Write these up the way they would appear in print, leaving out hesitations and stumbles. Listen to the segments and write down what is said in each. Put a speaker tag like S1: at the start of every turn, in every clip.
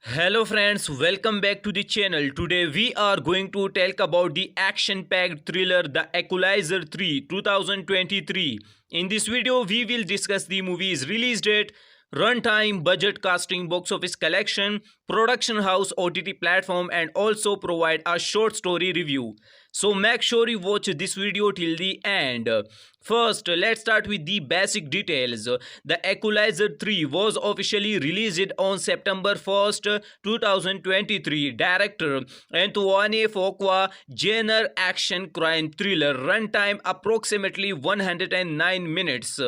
S1: Hello friends, welcome back to the channel. Today we are going to talk about the action-packed thriller The Equalizer 3 2023. In this video we will discuss the movie's release date, runtime, budget, casting, box office collection, production house, OTT platform and also provide a short story review. So make sure you watch this video till the end. First, let's start with the basic details. The Equalizer 3 was officially released on September 1st, 2023. Director Antoine Fuqua, genre action crime thriller, runtime approximately 109 minutes.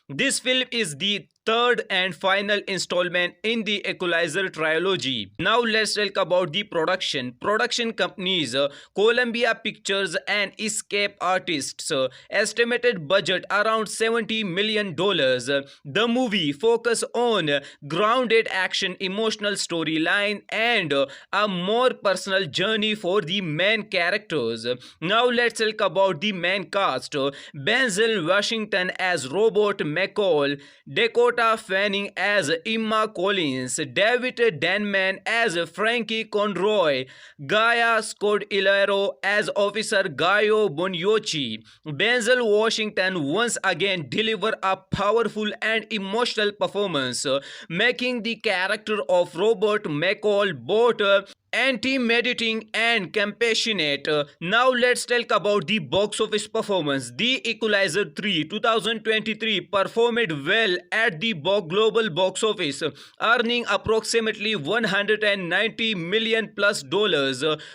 S1: This film is the third and final installment in the Equalizer trilogy. Now let's talk about the production. Production companies Columbia Pictures and Escape Artists. Estimated budget around $70 million. The movie focus on grounded action, emotional storyline and a more personal journey for the main characters. Now let's talk about the main cast. Denzel Washington as Robert McCall, Dakota Fanning as Emma Collins, David Denman as Frankie Conroy, Gaia Scodelario as Officer Gaio Boniochi. Denzel Washington once again delivered a powerful and emotional performance, making the character of Robert McCall both anti-meditating and compassionate. Now let's talk about the box office performance. The Equalizer 3 2023 performed well at the global box office, earning approximately $190 million plus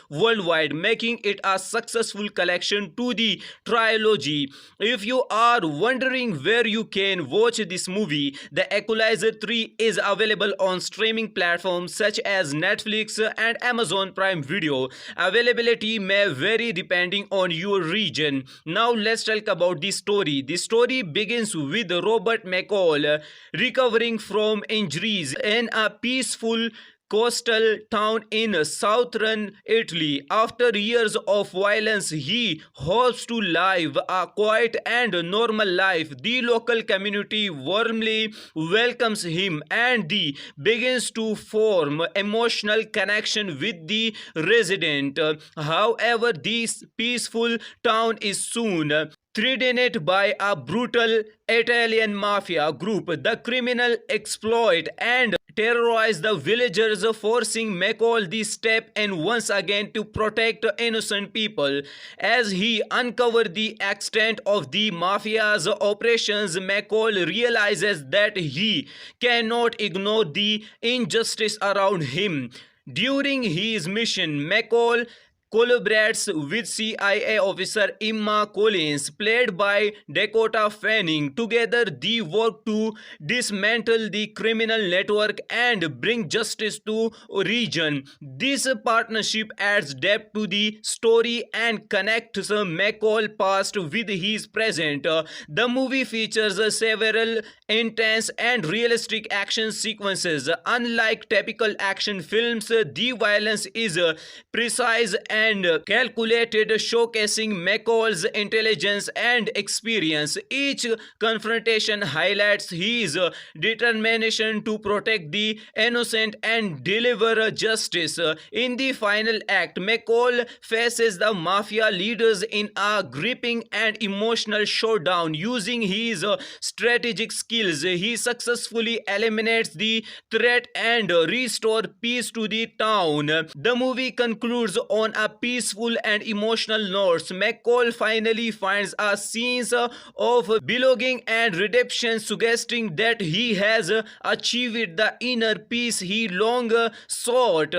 S1: worldwide, making it a successful collection to the trilogy. If you are wondering where you can watch this movie, The Equalizer 3 is available on streaming platforms such as Netflix and Amazon Prime Video. Availability may vary depending on your region. Now let's talk about the story. The story begins with Robert McCall recovering from injuries in a peaceful coastal town in southern Italy. After years of violence, he hopes to live a quiet and normal life. The local community warmly welcomes him and he begins to form emotional connection with the resident. However, this peaceful town is soon threatened by a brutal Italian mafia group. The criminal exploit and terrorize the villagers, forcing McCall to step in once again to protect innocent people. As he uncovers the extent of the mafia's operations, McCall realizes that he cannot ignore the injustice around him. During his mission, McCall collaborates with CIA officer Emma Collins, played by Dakota Fanning. Together, they work to dismantle the criminal network and bring justice to region. This partnership adds depth to the story and connects McCall past with his present. The movie features several intense and realistic action sequences. Unlike typical action films, the violence is precise and calculated, showcasing McCall's intelligence and experience. Each confrontation highlights his determination to protect the innocent and deliver justice. In the final act, McCall faces the mafia leaders in a gripping and emotional showdown. Using his strategic skills, he successfully eliminates the threat and restores peace to the town. The movie concludes on a peaceful and emotional note. McCall finally finds a sense of belonging and redemption, suggesting that he has achieved the inner peace he long sought.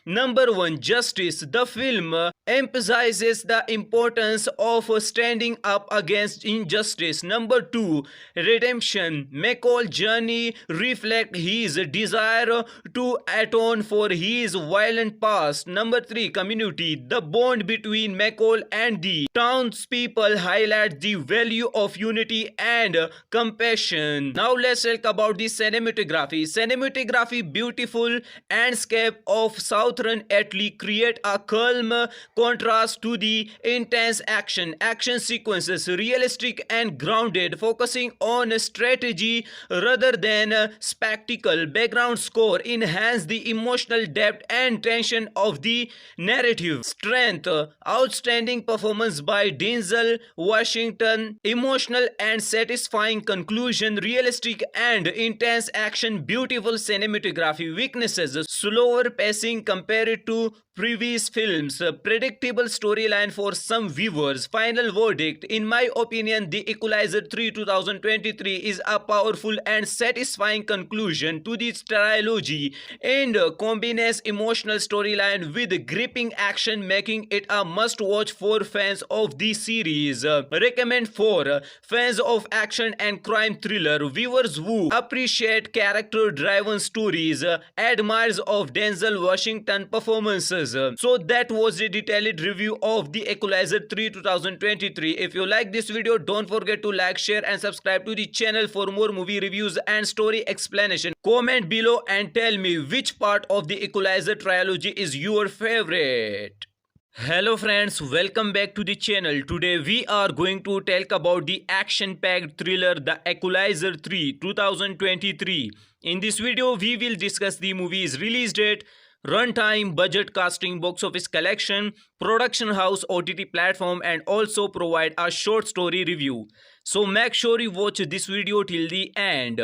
S1: Number 1. Justice. The film emphasizes the importance of standing up against injustice. Number 2. Redemption. McCall's journey reflects his desire to atone for his violent past. Number 3. Community. movie, the bond between McCall and the townspeople highlights the value of unity and compassion. Now let's talk about the cinematography. Cinematography, beautiful landscape of southern Italy create a calm contrast to the intense action. Action sequences realistic and grounded, focusing on strategy rather than spectacle. Background score enhance the emotional depth and tension of the narrative. Strength, outstanding performance by Denzel Washington, emotional and satisfying conclusion, realistic and intense action, beautiful cinematography. Weaknesses, slower pacing compared to previous films, predictable storyline for some viewers. Final verdict, in my opinion, The Equalizer 3 2023 is a powerful and satisfying conclusion to this trilogy and combines emotional storyline with gripping action, making it a must-watch for fans of the series. Recommend for fans of action and crime thriller, viewers who appreciate character-driven stories, admirers of Denzel Washington performances. So that was a detailed review of The Equalizer 3 2023. If you like this video, don't forget to like, share and subscribe to the channel for more movie reviews and story explanation. Comment below and tell me which part of The Equalizer trilogy is your favorite. Hello friends, welcome back to the channel. Today we are going to talk about the action-packed thriller The Equalizer 3 2023. In this video we will discuss the movie's release date, runtime, budget, casting, box office collection, production house, OTT platform, and also provide a short story review. So make sure you watch this video till the end.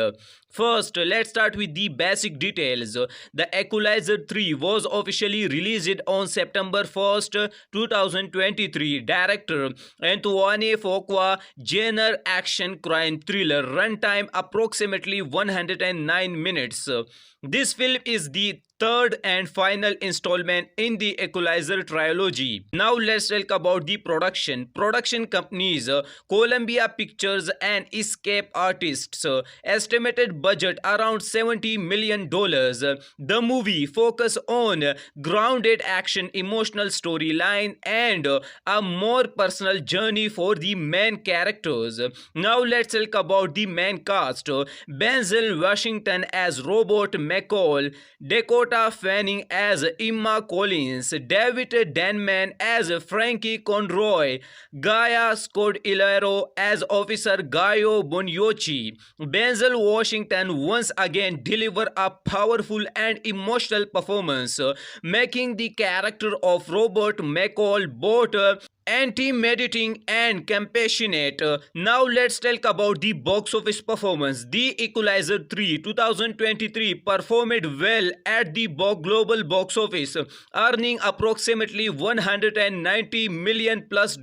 S1: First, let's start with the basic details. The Equalizer 3 was officially released on September 1st, 2023. Director Antoine Fuqua, genre action crime thriller, runtime approximately 109 minutes. This film is the third and final installment in the Equalizer trilogy. Now let's talk about the production. Production companies Columbia Pictures and Escape Artists. Estimated budget around $70 million. The movie focus on grounded action, emotional storyline and a more personal journey for the main characters. Now let's talk about the main cast. Denzel Washington as Robert McCall, Dakota Fanning as Emma Collins, David Denman as Frankie Conroy, Gaia Scodelario as Officer Gaio Boniochi. Denzel Washington once again delivered a powerful and emotional performance, making the character of Robert McCall both intimidating and compassionate. Now let's talk about the box office performance. The Equalizer 3 2023 performed well at the global box office, earning approximately $190 million plus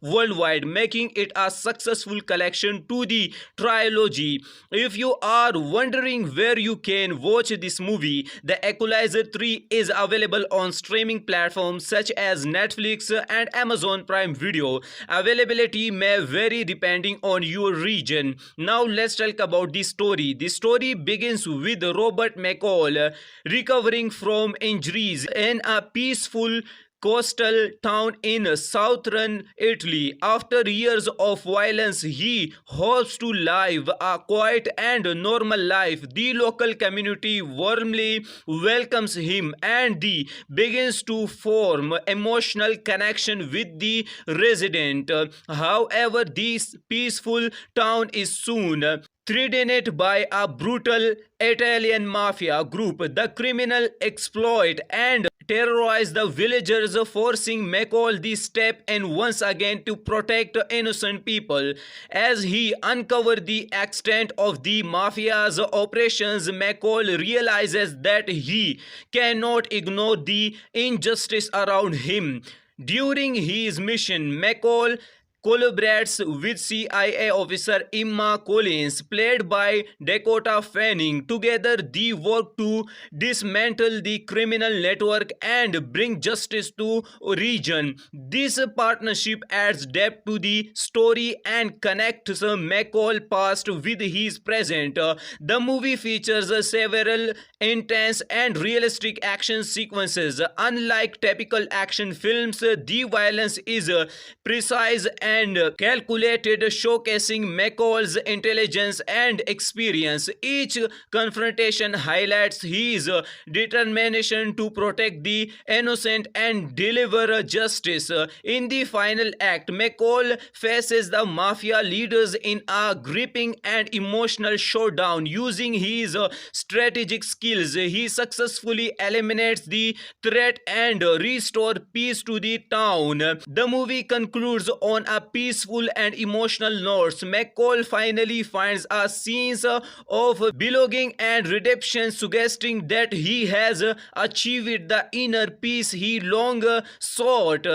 S1: worldwide, making it a successful collection to the trilogy. If you are wondering where you can watch this movie, The Equalizer 3 is available on streaming platforms such as Netflix and Amazon Prime Video. Availability may vary depending on your region. Now let's talk about the story. The story begins with Robert McCall recovering from injuries in a peaceful coastal town in southern Italy. After years of violence, he hopes to live a quiet and normal life. The local community warmly welcomes him and he begins to form emotional connection with the resident. However, this peaceful town is soon threatened by a brutal Italian mafia group. The criminal exploit and terrorize the villagers, forcing McCall to step in once again to protect innocent people. As he uncovers the extent of the mafia's operations, McCall realizes that he cannot ignore the injustice around him. During his mission, McCall collaborates with CIA officer Emma Collins, played by Dakota Fanning. Together, they work to dismantle the criminal network and bring justice to region. This partnership adds depth to the story and connects McCall past with his present. The movie features several intense and realistic action sequences. Unlike typical action films, the violence is precise and calculated, showcasing McCall's intelligence and experience. Each confrontation highlights his determination to protect the innocent and deliver justice. In the final act, McCall faces the mafia leaders in a gripping and emotional showdown. Using his strategic skills, he successfully eliminates the threat and restore peace to the town. The movie concludes on a peaceful and emotional note. McCall finally finds a sense of belonging and redemption, suggesting that he has achieved the inner peace he long sought.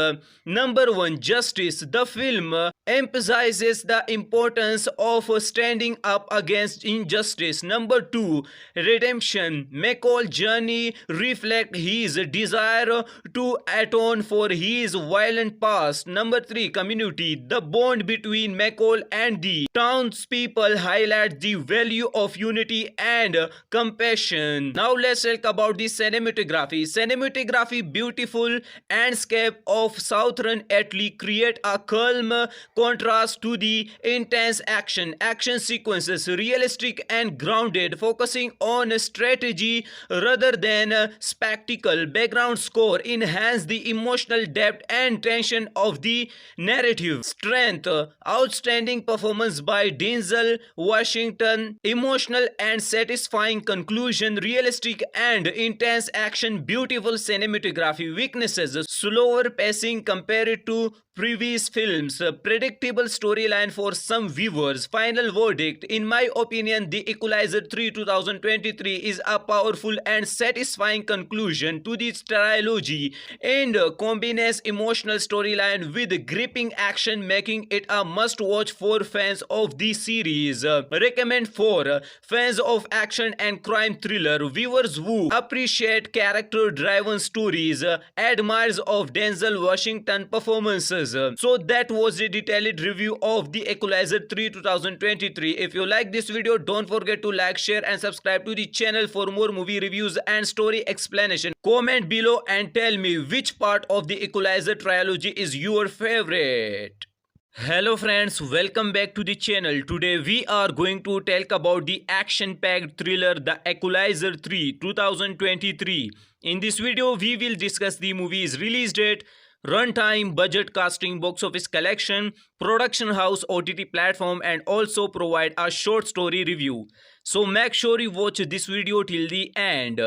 S1: Number 1. Justice. The film emphasizes the importance of standing up against injustice. Number 2. Redemption. McCall's journey reflects his desire to atone for his violent past. Number 3. Community. The bond between McCall and the townspeople highlights the value of unity and compassion. Now let's talk about the cinematography. Cinematography, beautiful landscape of southern Italy create a calm contrast to the intense action. Action sequences realistic and grounded, focusing on strategy rather than spectacle. Background score enhance the emotional depth and tension of the narrative. Strength. Outstanding performance by Denzel Washington. Emotional and satisfying conclusion. Realistic and intense action. Beautiful cinematography. Weaknesses. Slower pacing compared to previous films. Predictable storyline for some viewers. Final verdict. In my opinion, The Equalizer 3 2023 is a powerful and satisfying conclusion to this trilogy and combines emotional storyline with gripping action, making it a must-watch for fans of the series. Recommend for fans of action and crime thriller, viewers who appreciate character-driven stories, admirers of Denzel Washington performances. So that was a detailed review of The Equalizer 3 2023. If you like this video, don't forget to like, share and subscribe to the channel for more movie reviews and story explanation. Comment below and tell me which part of the Equalizer trilogy is your favorite. Hello friends, welcome back to the channel. Today we are going to talk about the action-packed thriller The Equalizer 3 2023. In this video we will discuss the movie's release date, runtime, budget, casting, box office collection, production house, OTT platform, and also provide a short story review. So make sure you watch this video till the end.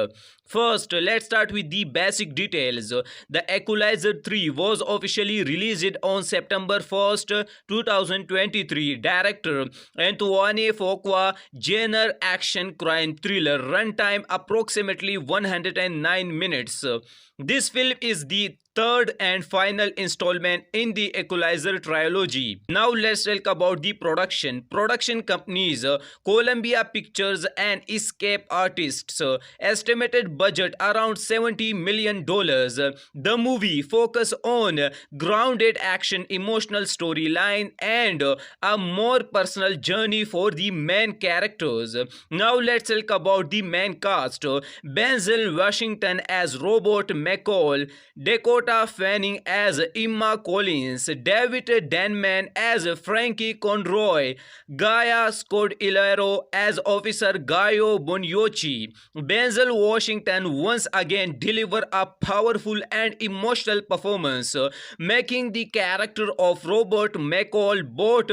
S1: First, let's start with the basic details. The Equalizer 3 was officially released on September 1st, 2023. Director Antoine Fuqua, genre action crime thriller, runtime approximately 109 minutes. This film is the third and final installment in the Equalizer trilogy. Now let's talk about the production. Production companies Columbia Pictures and Escape Artists. Estimated budget around $70 million. The movie focus on grounded action, emotional storyline, and a more personal journey for the main characters. Now let's talk about the main cast. Denzel Washington as Robert McCall, Dakota Fanning as Emma Collins, David Denman as Frankie Conroy, Gaia Scodelario as Officer Gaio Boniochi. Denzel Washington once again delivered a powerful and emotional performance, making the character of Robert McCall both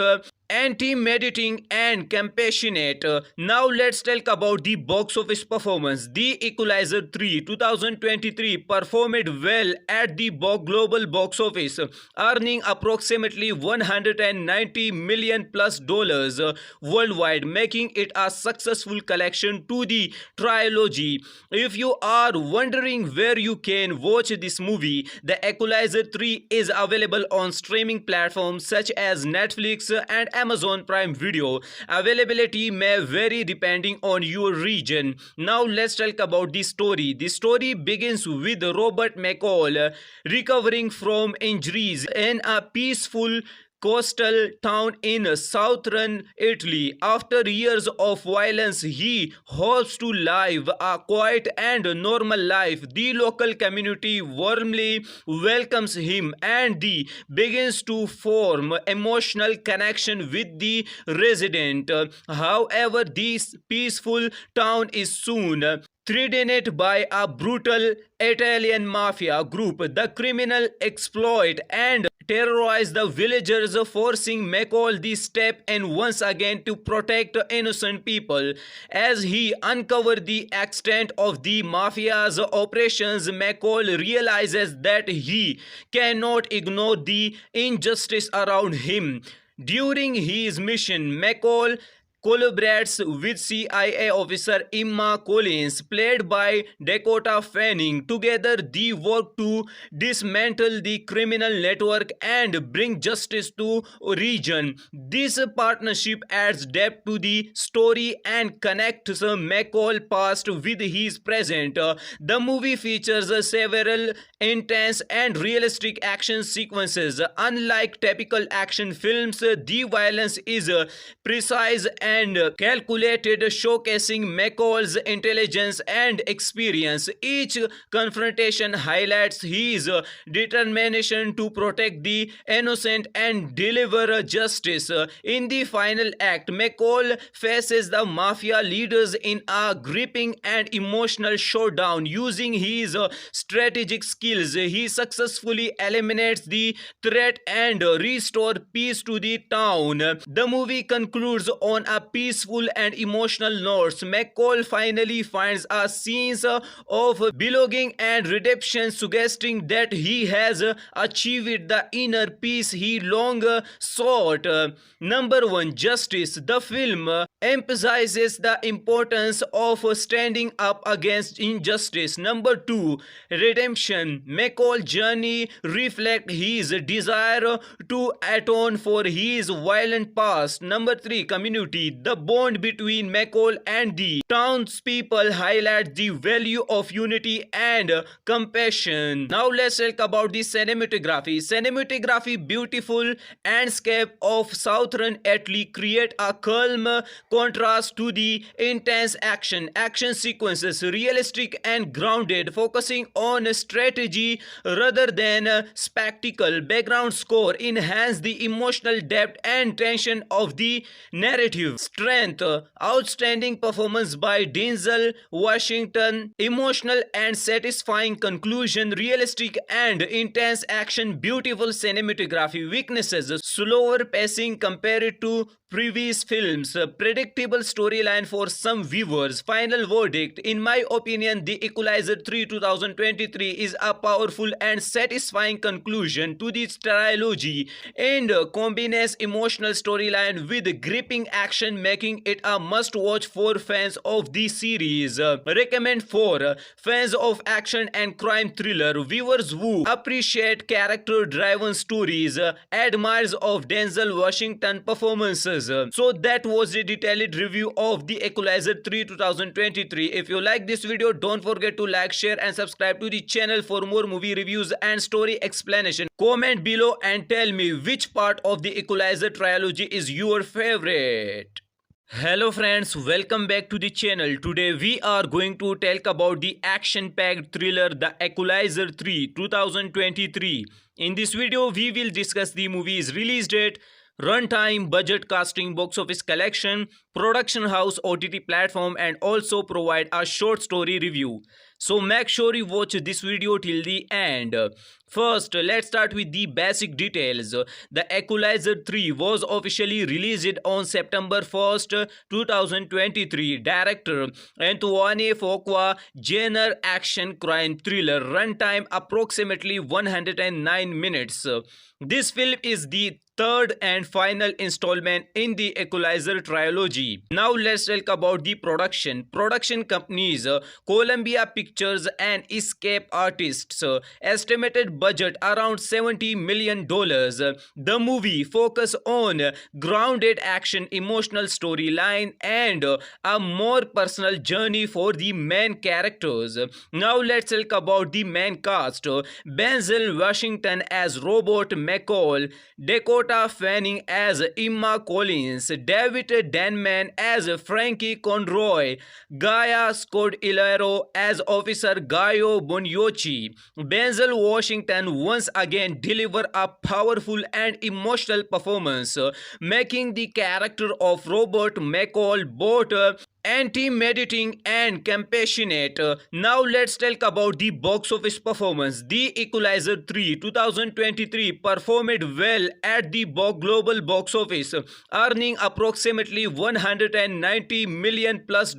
S1: intimidating and compassionate. Now let's talk about the box office performance. The Equalizer 3 2023 performed well at the global box office, earning approximately 190 million plus dollars worldwide, making it a successful collection to the trilogy. If you are wondering where you can watch this movie, The Equalizer 3 is available on streaming platforms such as Netflix and Amazon Prime Video. Availability may vary depending on your region. Now let's talk about the story. The story begins with Robert McCall recovering from injuries in a peaceful coastal town in southern Italy. After years of violence, he hopes to live a quiet and normal life. The local community warmly welcomes him and he begins to form emotional connection with the resident. However, this peaceful town is soon threatened by a brutal Italian mafia group. The criminal exploit and terrorize the villagers, forcing McCall to step in once again to protect innocent people. As he uncovers the extent of the mafia's operations, McCall realizes that he cannot ignore the injustice around him. During his mission, McCall collaborates with CIA officer Emma Collins, played by Dakota Fanning. Together, they work to dismantle the criminal network and bring justice to region. This partnership adds depth to the story and connects McCall past with his present. The movie features several intense and realistic action sequences. Unlike typical action films, the violence is precise and calculated, showcasing McCall's intelligence and experience. Each confrontation highlights his determination to protect the innocent and deliver justice. In the final act, McCall faces the mafia leaders in a gripping and emotional showdown. Using his strategic skills, he successfully eliminates the threat and restores peace to the town. The movie concludes on a peaceful and emotional note. McCall finally finds a sense of belonging and redemption, suggesting that he has achieved the inner peace he long sought. Number 1. Justice. The film emphasizes the importance of standing up against injustice. Number 2. Redemption. McCall's journey reflects his desire to atone for his violent past. Number 3. Community. The bond between McCall and the townspeople highlights the value of unity and compassion. Now let's talk about the cinematography. Beautiful landscape of southern Italy create a calm contrast to the intense action sequences, realistic and grounded, focusing on strategy rather than spectacle. Background score enhance the emotional depth and tension of the narrative. Strength. Outstanding performance by Denzel Washington. Emotional and satisfying conclusion. Realistic and intense action. Beautiful cinematography. Weaknesses. Slower pacing compared to previous films. Predictable storyline for some viewers. Final verdict. In my opinion, The Equalizer 3 2023 is a powerful and satisfying conclusion to this trilogy and combines emotional storyline with gripping action, making it a must-watch for fans of the series. Recommend for fans of action and crime thriller, viewers who appreciate character-driven stories, admirers of Denzel Washington performances. So that was a detailed review of The Equalizer 3 2023. If you like this video, don't forget to like, share and subscribe to the channel for more movie reviews and story explanation. Comment below and tell me which part of The Equalizer trilogy is your favorite. Hello friends, welcome back to the channel. Today we are going to talk about the action-packed thriller The Equalizer 3 2023. In this video we will discuss the movie's release date, runtime, budget, casting, box office collection, production house, OTT platform, and also provide a short story review. So make sure you watch this video till the end. First, let's start with the basic details. The Equalizer 3 was officially released on September 1st, 2023. Director Antoine Fuqua, genre action crime thriller, runtime approximately 109 minutes. This film is the third and final installment in the Equalizer trilogy. Now let's talk about the production. Production companies Columbia Pictures and Escape Artists. Estimated budget around $70 million. The movie focus on grounded action, emotional storyline and a more personal journey for the main characters. Now let's talk about the main cast. Denzel Washington as Robert McCall, Dakota Fanning as Emma Collins, David Denman as Frankie Conroy, Gaia Scodelario as Officer Gaio Boniochi. Denzel Washington once again delivered a powerful and emotional performance, making the character of Robert McCall both intimidating and compassionate. Now let's talk about the box office performance. The Equalizer 3 2023 performed well at the global box office, earning approximately $190 million plus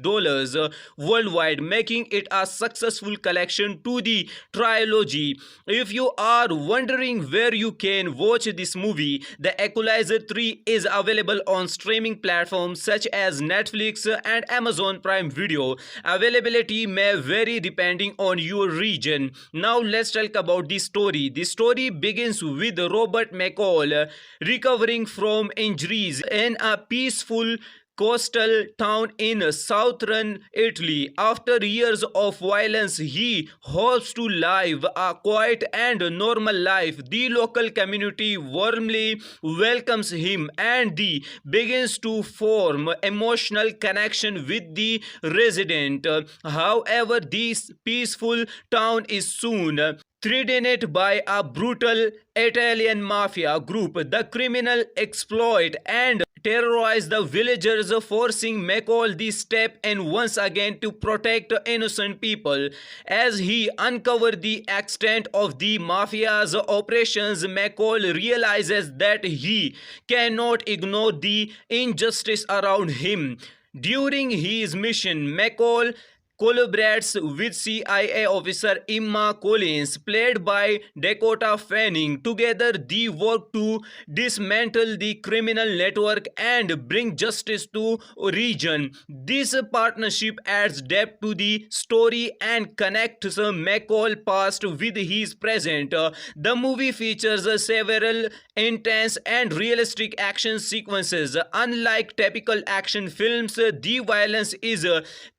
S1: worldwide, making it a successful collection to the trilogy. If you are wondering where you can watch this movie, The Equalizer 3 is available on streaming platforms such as Netflix and Amazon Prime Video. Availability may vary depending on your region. Now let's talk about the story. The story begins with Robert McCall recovering from injuries in a peaceful coastal town in southern Italy. After years of violence, he hopes to live a quiet and normal life. The local community warmly welcomes him and he begins to form emotional connection with the resident. However, this peaceful town is soon threatened by a brutal Italian mafia group. The criminal exploit and terrorize the villagers, forcing McCall to step in once again to protect innocent people. As he uncovers the extent of the mafia's operations, McCall realizes that he cannot ignore the injustice around him. During his mission, McCall collaborates with CIA officer Emma Collins, played by Dakota Fanning. Together, they work to dismantle the criminal network and bring justice to region. This partnership adds depth to the story and connects McCall past with his present. The movie features several intense and realistic action sequences. Unlike typical action films, the violence is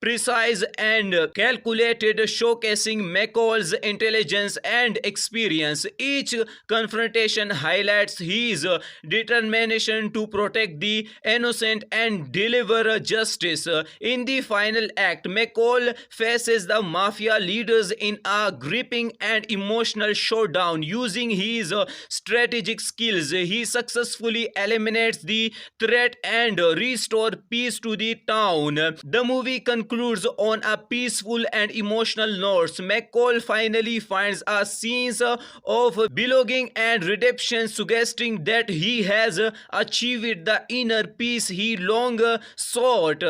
S1: precise and calculated, showcasing McCall's intelligence and experience. Each confrontation highlights his determination to protect the innocent and deliver justice. In the final act, McCall faces the mafia leaders in a gripping and emotional showdown. Using his strategic skills, he successfully eliminates the threat and restores peace to the town. The movie concludes on a peaceful and emotional note. McCall finally finds a sense of belonging and redemption, suggesting that he has achieved the inner peace he long sought.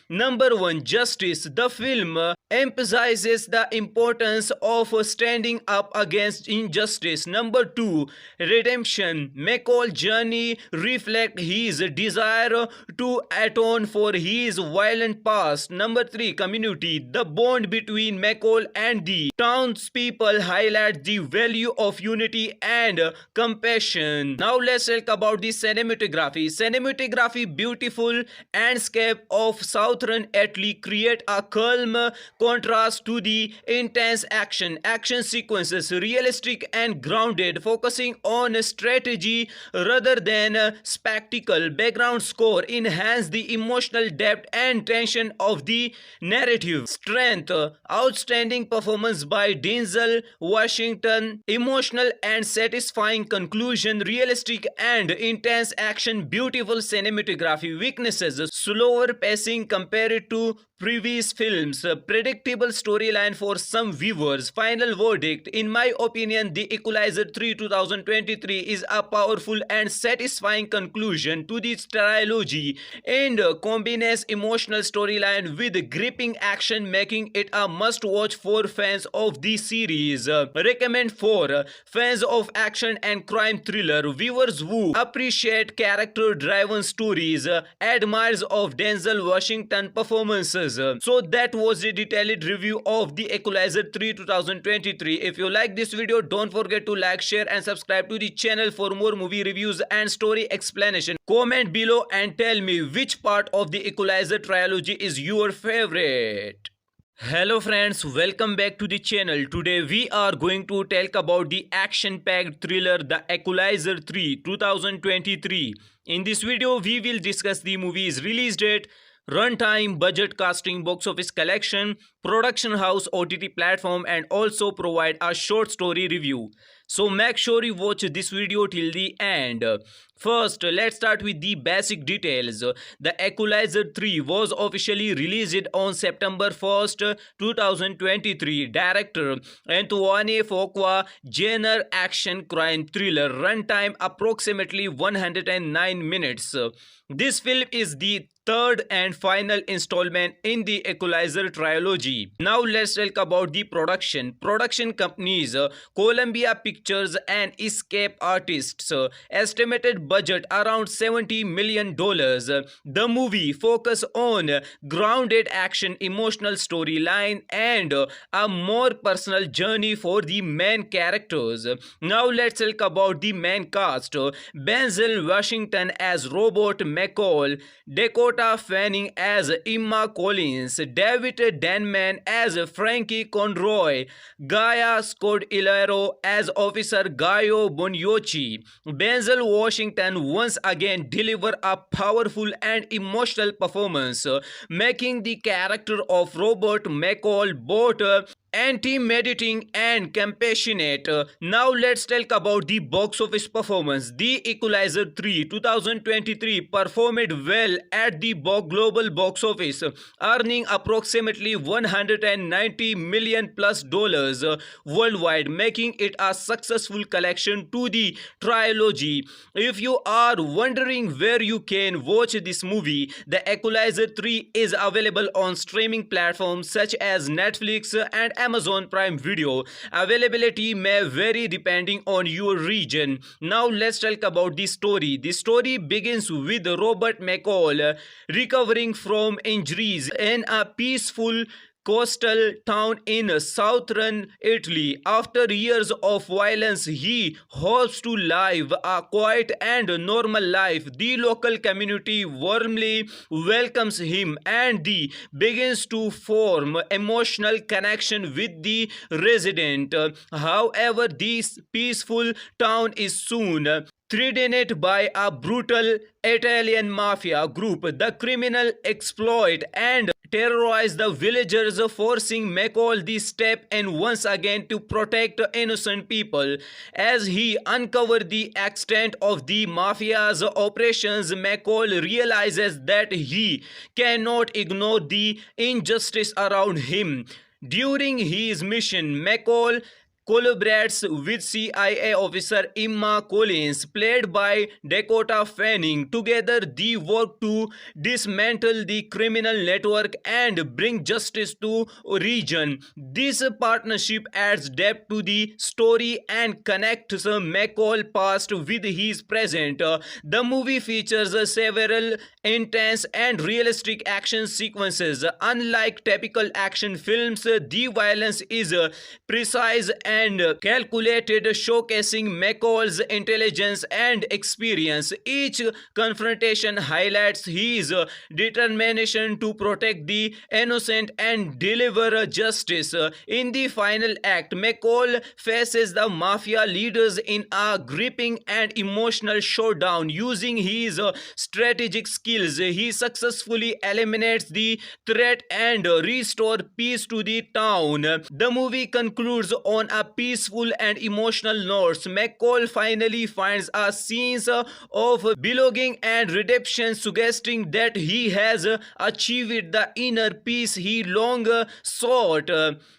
S1: Number 1. Justice. The film emphasizes the importance of standing up against injustice. Number 2. Redemption. McCall's journey reflects his desire to atone for his violent past. Number 3. Community. The bond between McCall and the townspeople highlights the value of unity and compassion. Now let's talk about the cinematography. Cinematography, beautiful landscape of southern Italy create a calm contrast to the intense action. Action sequences realistic and grounded, focusing on strategy rather than spectacle. Background score enhance the emotional depth and tension of the narrative. Strength. Outstanding performance by Denzel Washington. Emotional and satisfying conclusion. Realistic and intense action. Beautiful cinematography. Weaknesses. Slower pacing compared to previous films, predictable storyline for some viewers. Final verdict: in my opinion, The Equalizer 3 2023 is a powerful and satisfying conclusion to this trilogy and combines emotional storyline with gripping action, making it a must-watch for fans of the series. Recommend for fans of action and crime thriller, viewers who appreciate character-driven stories, admirers of Denzel Washington performances. So that was a detailed review of The Equalizer 3 2023. If you like this video, don't forget to like, share and subscribe to the channel for more movie reviews and story explanation. Comment below and tell me which part of the Equalizer trilogy is your favorite. Hello friends, welcome back to the channel. Today we are going to talk about the action-packed thriller The Equalizer 3 2023. In this video we will discuss the movie's release date, runtime, budget, casting, box office collection, production house, OTT platform and also provide a short story review. So make sure you watch this video till the end. First, let's start with the basic details. The Equalizer 3 was officially released on September 1st, 2023. Director Antoine Fuqua, genre action crime thriller, runtime approximately 109 minutes. This film is the third and final installment in the Equalizer trilogy. Now let's talk about the production. Production companies Columbia Pictures and Escape Artists. Estimated budget around $70 million. The movie focus on grounded action, emotional storyline and a more personal journey for the main characters. Now let's talk about the main cast. Denzel Washington as Robert McCall, Dakota Fanning as Emma Collins, David Denman as Frankie Conroy, Gaia Scodelario as Officer Gaio Boniochi. Denzel Washington once again delivered a powerful and emotional performance, making the character of Robert McCall both intimidating and compassionate. Now let's talk about the box office performance. The Equalizer 3 2023 performed well at the global box office, earning approximately $190 million plus worldwide, making it a successful collection to the trilogy. If you are wondering where you can watch this movie, The Equalizer 3 is available on streaming platforms such as Netflix and Amazon Prime Video. Availability may vary depending on your region. Now let's talk about the story. The story begins with Robert McCall recovering from injuries in a peaceful coastal town in southern Italy. After years of violence, he hopes to live a quiet and normal life. The local community warmly welcomes him and he begins to form emotional connection with the resident. However, this peaceful town is soon threatened by a brutal Italian mafia group. The criminal exploit and terrorize the villagers, forcing McCall to step in once again to protect innocent people. As he uncovers the extent of the mafia's operations, McCall realizes that he cannot ignore the injustice around him. During his mission, McCall collaborates with CIA officer Emma Collins, played by Dakota Fanning. Together, they work to dismantle the criminal network and bring justice to region. This partnership adds depth to the story and connects McCall's past with his present. The movie features several intense and realistic action sequences. Unlike typical action films, the violence is precise and calculated, showcasing McCall's intelligence and experience. Each confrontation highlights his determination to protect the innocent and deliver justice. In the final act, McCall faces the mafia leaders in a gripping and emotional showdown. Using his strategic skills, he successfully eliminates the threat and restores peace to the town. The movie concludes on a a peaceful and emotional note, McCall finally finds a sense of belonging and redemption, suggesting that he has achieved the inner peace he long sought.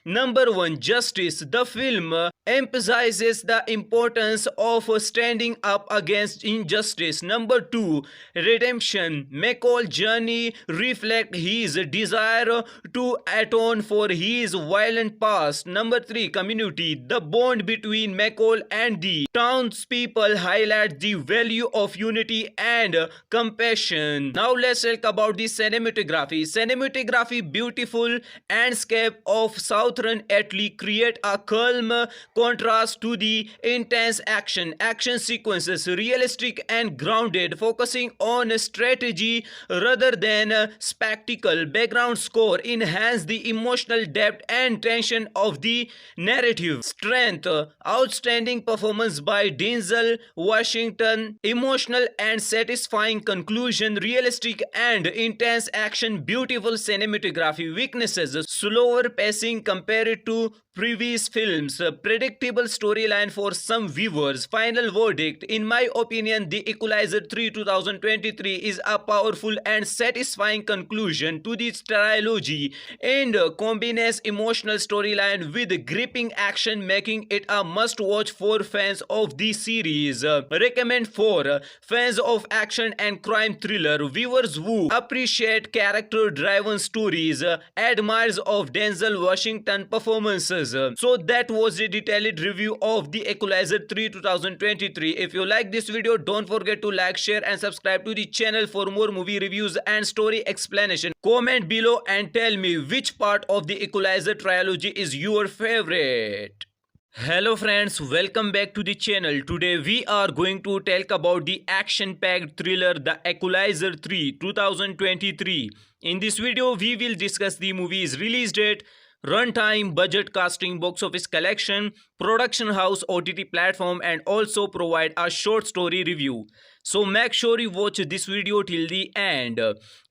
S1: Number 1. Justice. The film emphasizes the importance of standing up against injustice. Number 2. Redemption. McCall's journey reflects his desire to atone for his violent past. Number 3. Community. The bond between McCall and the townspeople highlights the value of unity and compassion. Now let's talk about the cinematography. Cinematography, beautiful landscape of southern Italy create a calm contrast to the intense action sequences, realistic and grounded, focusing on strategy rather than spectacle. Background score enhance the emotional depth and tension of the narrative. Strength, outstanding performance by Denzel Washington, emotional and satisfying conclusion, realistic and intense action, beautiful cinematography. Weaknesses, slower pacing compared to previous films, predictable storyline for some viewers. Final verdict, in my opinion, The Equalizer 3 2023 is a powerful and satisfying conclusion to this trilogy and combines emotional storyline with gripping action, making it a must-watch for fans of the series. Recommend for fans of action and crime thriller, viewers who appreciate character-driven stories, admirers of Denzel Washington performances. So that was a detailed review of The Equalizer 3 2023. If you like this video, don't forget to like, share and subscribe to the channel for more movie reviews and story explanation. Comment below and tell me which part of The Equalizer trilogy is your favorite. Hello friends, welcome back to the channel. Today we are going to talk about the action-packed thriller The Equalizer 3 2023. In this video we will discuss the movie's release date, runtime, budget, casting, box office collection, production house, OTT platform, and also provide a short story review. So make sure you watch this video till the end.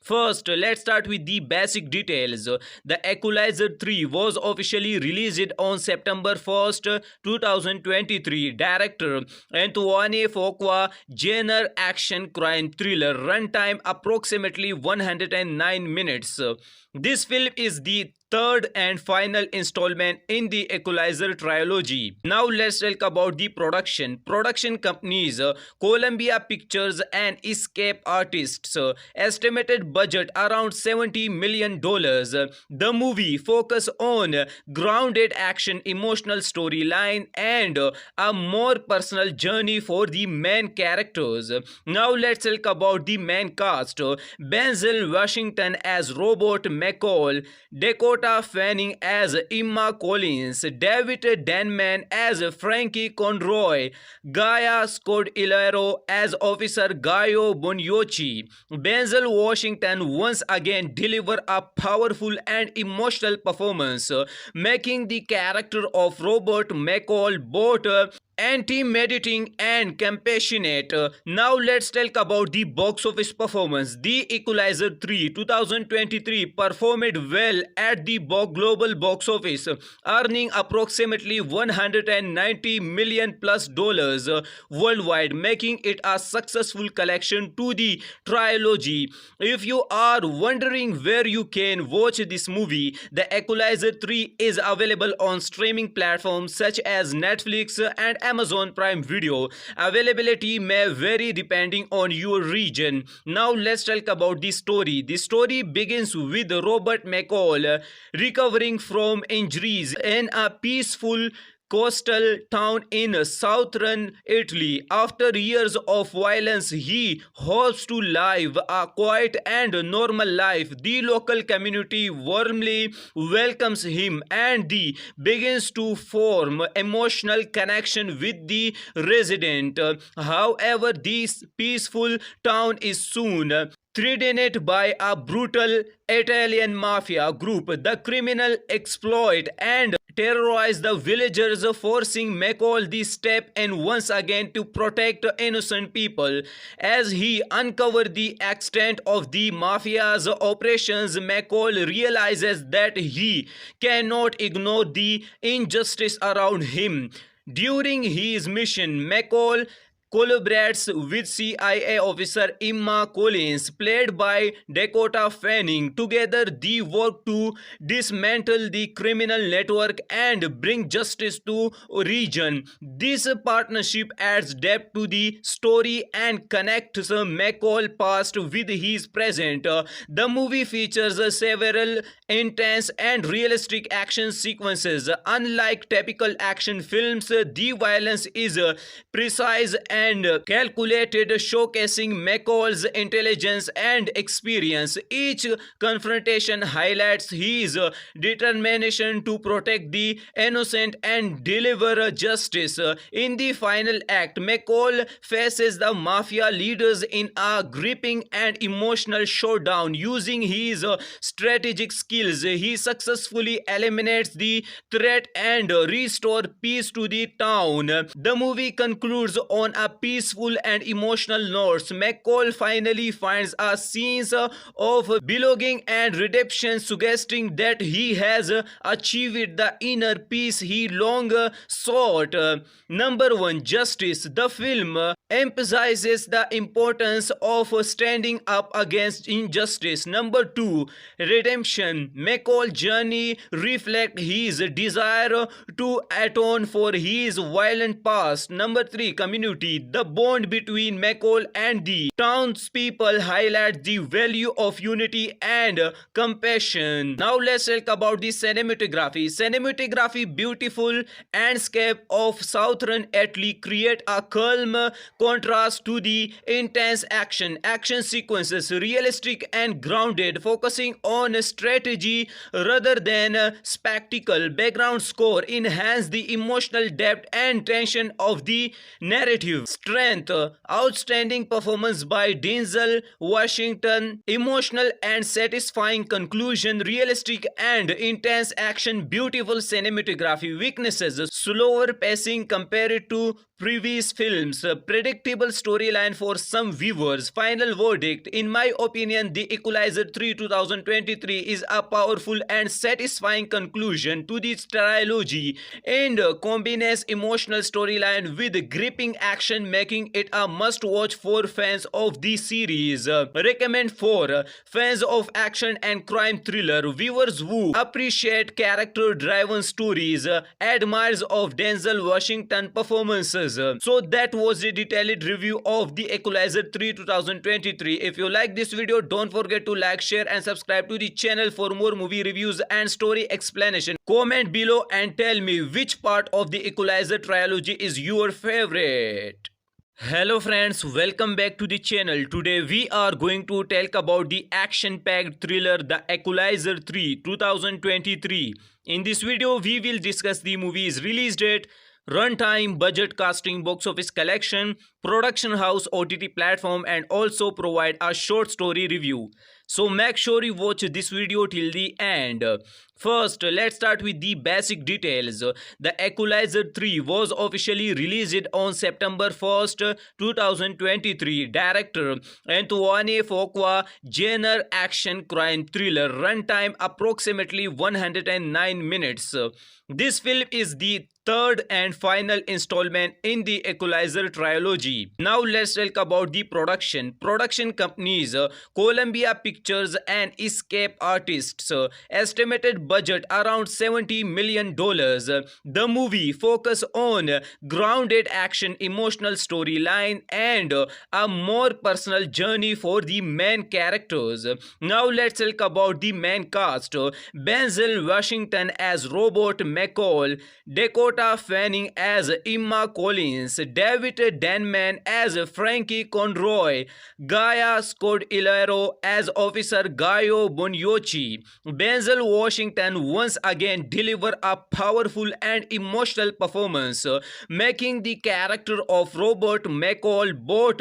S1: First, let's start with the basic details. The Equalizer 3 was officially released on September 1st, 2023. Director Antoine Fuqua, genre action crime thriller, runtime approximately 109 minutes. This film is the third and final installment in the Equalizer trilogy. Now let's talk about the production. Production companies Columbia Pictures and Escape Artists. Estimated budget around $70 million. The movie focus on grounded action, emotional storyline and a more personal journey for the main characters. Now let's talk about the main cast. Denzel Washington as Robert McCall, Dakota Fanning as Emma Collins, David Denman as Frankie Conroy, Gaia Scodelario as Officer Gaio Boniochi. Denzel Washington once again delivered a powerful and emotional performance, making the character of Robert McCall both intimidating and compassionate. Now let's talk about the box office performance. The Equalizer 3 2023 performed well at the global box office, earning approximately $190 million plus worldwide, making it a successful collection to the trilogy. If you are wondering where you can watch this movie, The Equalizer 3 is available on streaming platforms such as Netflix and Amazon Prime Video. Availability may vary depending on your region. Now let's talk about the story. The story begins with Robert McCall recovering from injuries in a peaceful coastal town in southern Italy. After years of violence, he hopes to live a quiet and normal life. The local community warmly welcomes him and he begins to form emotional connection with the resident. However, this peaceful town is soon threatened by a brutal Italian mafia group. The criminal exploit and terrorize the villagers, forcing McCall the step and once again to protect innocent people. As he uncovers the extent of the mafia's operations, McCall realizes that he cannot ignore the injustice around him. During his mission, McCall collaborates with CIA officer Emma Collins, played by Dakota Fanning. Together, they work to dismantle the criminal network and bring justice to region. This partnership adds depth to the story and connects McCall past with his present. The movie features several intense and realistic action sequences. Unlike typical action films, the violence is precise and calculated, showcasing McCall's intelligence and experience. Each confrontation highlights his determination to protect the innocent and deliver justice. In the final act, McCall faces the mafia leaders in a gripping and emotional showdown. Using his strategic skills, he successfully eliminates the threat and restores peace to the town. The movie concludes on a peaceful and emotional note. McCall finally finds a sense of belonging and redemption, suggesting that he has achieved the inner peace he long sought. Number 1. Justice. The film emphasizes the importance of standing up against injustice. Number 2. Redemption. McCall's journey reflects his desire to atone for his violent past. Number 3. Community. The bond between McCall and the townspeople highlights the value of unity and compassion. Now let's talk about the cinematography. Cinematography, beautiful landscape of southern Italy create a calm contrast to the intense action. Action sequences realistic and grounded, focusing on strategy rather than spectacle. Background score enhance the emotional depth and tension of the narrative. Strength. Outstanding performance by Denzel Washington. Emotional and satisfying conclusion. Realistic and intense action. Beautiful cinematography. Weaknesses. Slower pacing compared to previous films. Predictable storyline for some viewers. Final verdict. In my opinion, The Equalizer 3 2023 is a powerful and satisfying conclusion to this trilogy and combines emotional storyline with gripping action, making it a must-watch for fans of the series. Recommend for fans of action and crime thriller, viewers who appreciate character-driven stories, admirers of Denzel Washington performances. So that was a detailed review of The Equalizer 3 2023. If you like this video, don't forget to like, share and subscribe to the channel for more movie reviews and story explanation. Comment below and tell me which part of The Equalizer trilogy is your favorite. Hello friends, welcome back to the channel. Today we are going to talk about the action-packed thriller The Equalizer 3 2023. In this video we will discuss the movie's release date, runtime, budget, casting, box office collection, production house, OTT platform, and also provide a short story review. So make sure you watch this video till the end. First, let's start with the basic details. The Equalizer 3 was officially released on September 1st, 2023. Director Antoine Fuqua, genre action crime thriller, runtime approximately 109 minutes. This film is the third and final installment in the Equalizer trilogy. Now let's talk about the production. Production companies Columbia Pictures and Escape Artists. Estimated budget around $70 million. The movie focus on grounded action, emotional storyline, and a more personal journey for the main characters. Now let's talk about the main cast. Denzel Washington as Robert McCall, Dakota Fanning as Emma Collins, David Denman as Frankie Conroy, Gaia Scodelario as Officer Gaio Boniochi. Denzel Washington once again delivered a powerful and emotional performance, making the character of Robert McCall both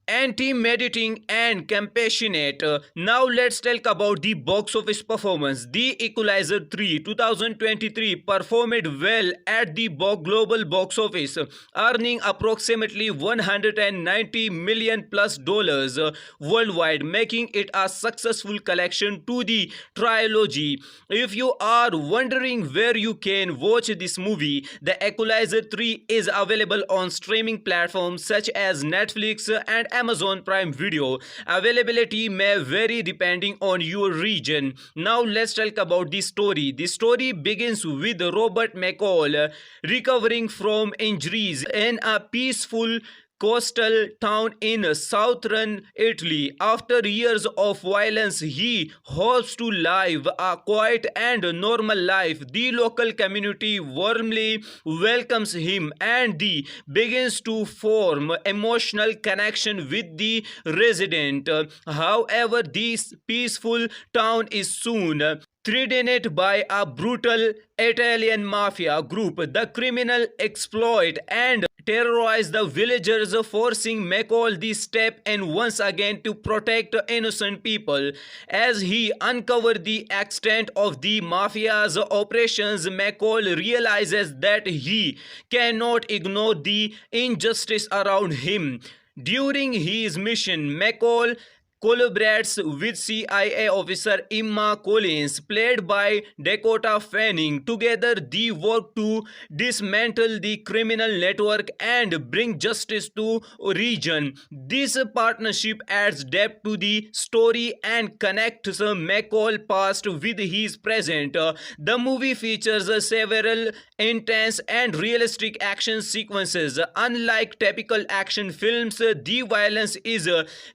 S1: anti-meditating and compassionate. Now let's talk about the box office performance. The Equalizer 3 2023 performed well at the global box office, earning approximately 190 million plus dollars worldwide, making it a successful collection to the trilogy. If you are wondering where you can watch this movie, The Equalizer 3 is available on streaming platforms such as Netflix and Amazon Prime Video. Availability may vary depending on your region. Now let's talk about the story. The story begins with Robert McCall recovering from injuries in a peaceful coastal town in southern Italy. After years of violence, he hopes to live a quiet and normal life. The local community warmly welcomes him and he begins to form emotional connection with the resident. However, this peaceful town is soon threatened by a brutal Italian mafia group. The criminal exploit and terrorize the villagers, forcing McCall to step in once again to protect innocent people. As he uncovers the extent of the mafia's operations, McCall realizes that he cannot ignore the injustice around him. During his mission, McCall collaborates with CIA officer Emma Collins, played by Dakota Fanning. Together, they work to dismantle the criminal network and bring justice to region. This partnership adds depth to the story and connects McCall past with his present. The movie features several intense and realistic action sequences. Unlike typical action films, the violence is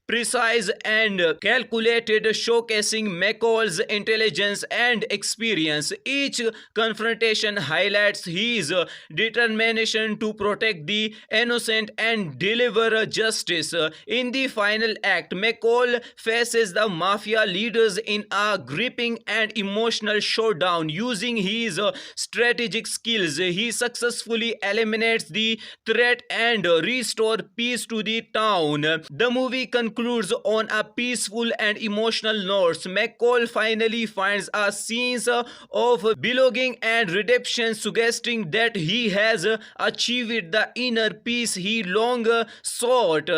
S1: precise and calculated, showcasing McCall's intelligence and experience. Each confrontation highlights his determination to protect the innocent and deliver justice. In the final act, McCall faces the mafia leaders in a gripping and emotional showdown. Using his strategic skills, he successfully eliminates the threat and restores peace to the town. The movie concludes on a peaceful and emotional notes. McCall finally finds a sense of belonging and redemption, suggesting that he has achieved the inner peace he long sought.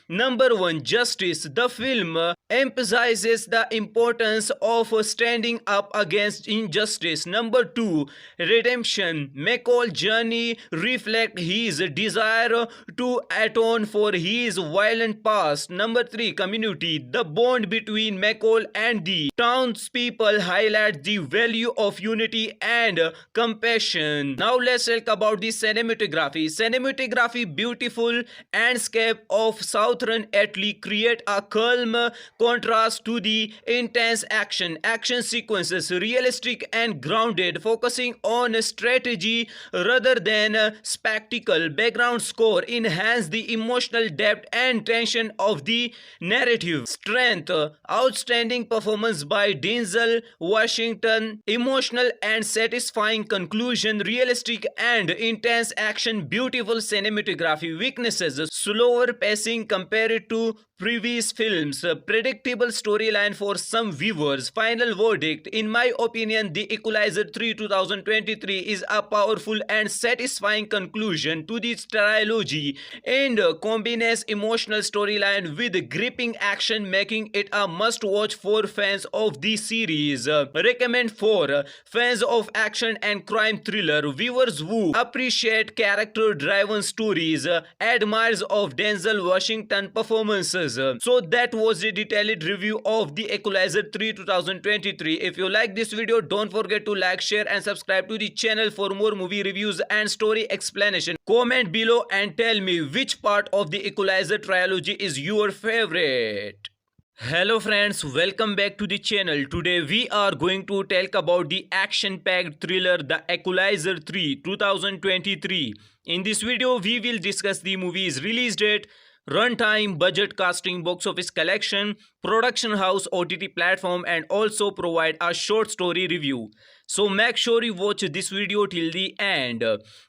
S1: Number 1. Justice. The film emphasizes the importance of standing up against injustice. Number 2. Redemption. McCall's journey reflects his desire to atone for his violent past. Number 3. Community. The bond between McCall and the townspeople highlights the value of unity and compassion. Now let's talk about the cinematography. Cinematography, beautiful landscape of southern Italy create a calm contrast to the intense action sequences, realistic and grounded, focusing on strategy rather than spectacle. Background score enhance the emotional depth and tension of the narrative. Strength. Outstanding performance by Denzel Washington. Emotional and satisfying conclusion. Realistic and intense action. Beautiful cinematography. Weaknesses. Slower pacing compared to previous films. Predictable storyline for some viewers. Final verdict. In my opinion, The Equalizer 3 2023 is a powerful and satisfying conclusion to this trilogy and combines emotional storyline with gripping action, making it a must-watch for fans of the series. Recommend for fans of action and crime thriller, viewers who appreciate character-driven stories, admirers of Denzel Washington performances. So that was a detailed review of The Equalizer 3 2023. If you like this video, don't forget to like, share and subscribe to the channel for more movie reviews and story explanation. Comment below and tell me which part of The Equalizer trilogy is your favorite. Hello friends, welcome back to the channel. Today we are going to talk about the action-packed thriller The Equalizer 3 2023. In this video we will discuss the movie's release date, runtime, budget, casting, box office collection, production house, OTT platform, and also provide a short story review. So make sure you watch this video till the end.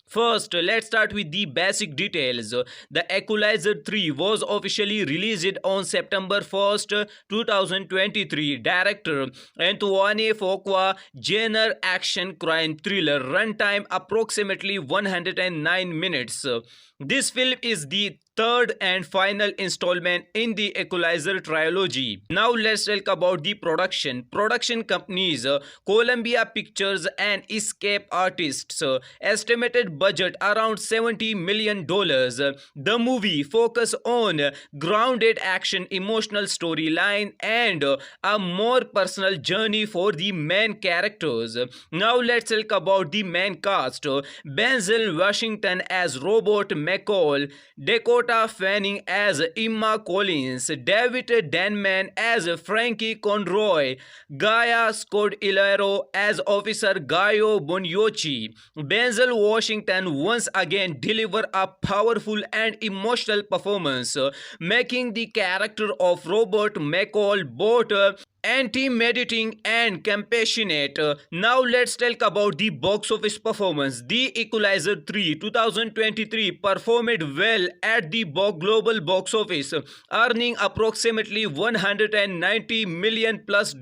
S1: First, let's start with the basic details. The Equalizer 3 was officially released on September 1st, 2023. Director Antoine Fuqua, genre action crime thriller, runtime approximately 109 minutes. This film is the third and final installment in the Equalizer trilogy. Now let's talk about the production. Production companies Columbia Pictures and Escape Artists. Estimated budget around $70 million. The movie focus on grounded action, emotional storyline, and a more personal journey for the main characters. Now let's talk about the main cast. Denzel Washington as Robert McCall, Dakota Fanning as Emma Collins, David Denman as Frankie Conroy, Gaia Scodelario as Officer Gaio Boniochi. Denzel Washington once again delivered a powerful and emotional performance, making the character of Robert McCall both anti-meditating and compassionate. Now let's talk about the box office performance. The Equalizer 3 2023 performed well at the global box office, earning approximately $190 million plus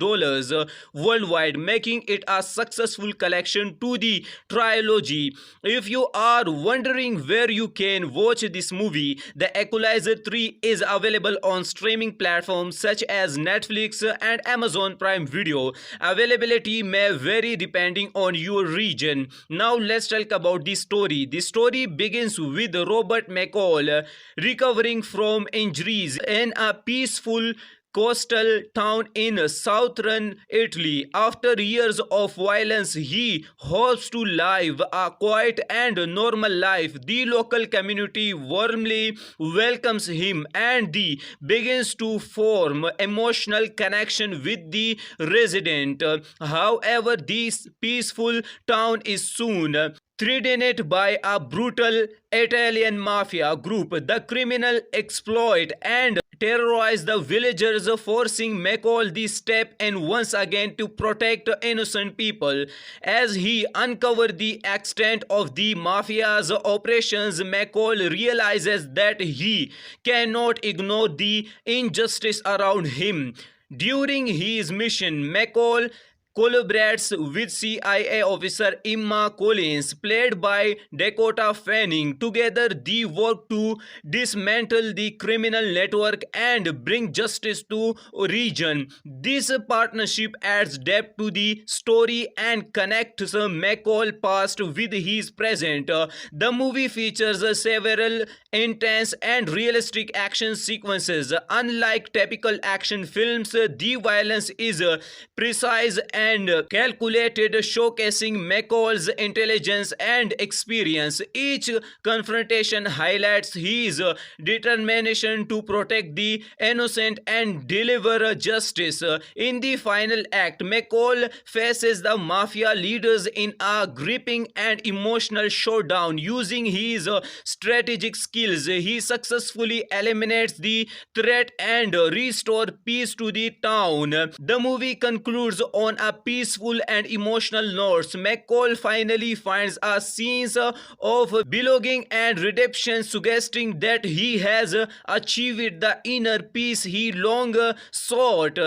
S1: worldwide, making it a successful collection to the trilogy. If you are wondering where you can watch this movie, The Equalizer 3 is available on streaming platforms such as Netflix and Amazon Prime Video. Availability may vary depending on your region. Now let's talk about the story. The story begins with Robert McCall recovering from injuries in a peaceful coastal town in southern Italy. After years of violence, he hopes to live a quiet and normal life. The local community warmly welcomes him and he begins to form emotional connection with the resident. However, this peaceful town is soon threatened by a brutal Italian mafia group. The criminal exploit and terrorize the villagers, forcing McCall to step in once again to protect innocent people. As he uncovers the extent of the mafia's operations, McCall realizes that he cannot ignore the injustice around him. During his mission, McCall collaborates with CIA officer Emma Collins, played by Dakota Fanning. Together, they work to dismantle the criminal network and bring justice to region. This partnership adds depth to the story and connects McCall past with his present. The movie features several intense and realistic action sequences. Unlike typical action films, the violence is precise and calculated, showcasing McCall's intelligence and experience. Each confrontation highlights his determination to protect the innocent and deliver justice. In the final act, McCall faces the mafia leaders in a gripping and emotional showdown. Using his strategic skills, he successfully eliminates the threat and restores peace to the town. The movie concludes on a peaceful and emotional note. McCall finally finds a sense of belonging and redemption, suggesting that he has achieved the inner peace he long sought.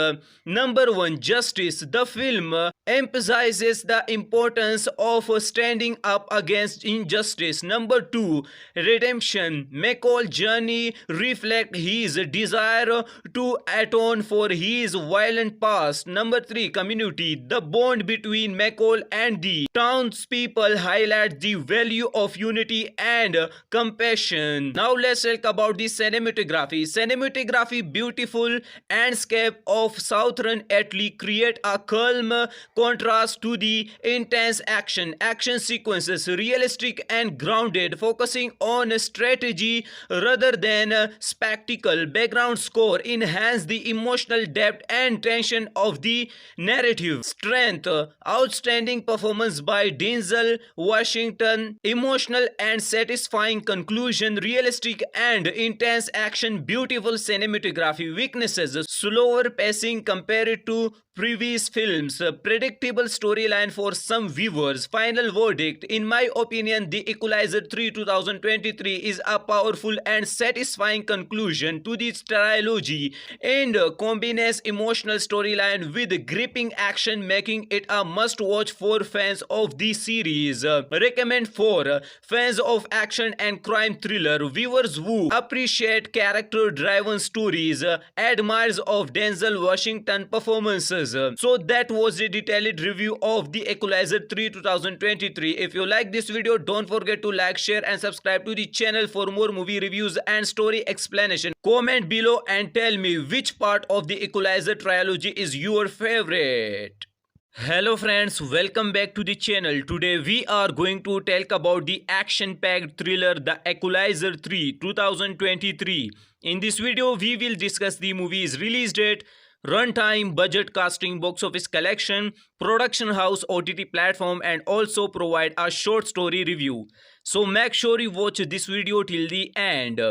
S1: Number 1. Justice. The film emphasizes the importance of standing up against injustice. Number 2. Redemption. McCall's journey reflects his desire to atone for his violent past. Number 3. Community. The bond between McCall and the townspeople highlights the value of unity and compassion. Now let's talk about the cinematography. Cinematography, beautiful landscape of southern Italy create a calm contrast to the intense action. Action sequences realistic and grounded, focusing on strategy rather than spectacle. Background score enhance the emotional depth and tension of the narrative. narrative strength, outstanding performance by Denzel Washington, emotional and satisfying conclusion, realistic and intense action, beautiful cinematography. Weaknesses: slower pacing compared to previous films, predictable storyline for some viewers. Final verdict: in my opinion, The Equalizer 3 2023 is a powerful and satisfying conclusion to this trilogy and combines emotional storyline with gripping action, making it a must-watch for fans of the series. Recommend for fans of action and crime thriller, viewers who appreciate character-driven stories, admirers of Denzel Washington performances. So that was a detailed review of The Equalizer 3 2023. If you like this video, don't forget to like, share and subscribe to the channel for more movie reviews and story explanation. Comment below and tell me which part of the Equalizer trilogy is your favorite. Hello friends, welcome back to the channel. Today we are going to talk about the action-packed thriller The Equalizer 3 2023. In this video we will discuss the movie's release date, runtime, budget, casting, box office collection, production house, OTT platform, and also provide a short story review. So make sure you watch this video till the end.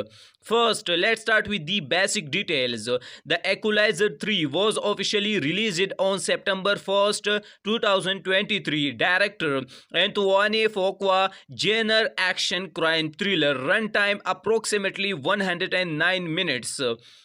S1: First, let's start with the basic details. The Equalizer 3 was officially released on September 1st, 2023. Director Antoine Fuqua, genre action crime thriller, runtime approximately 109 minutes.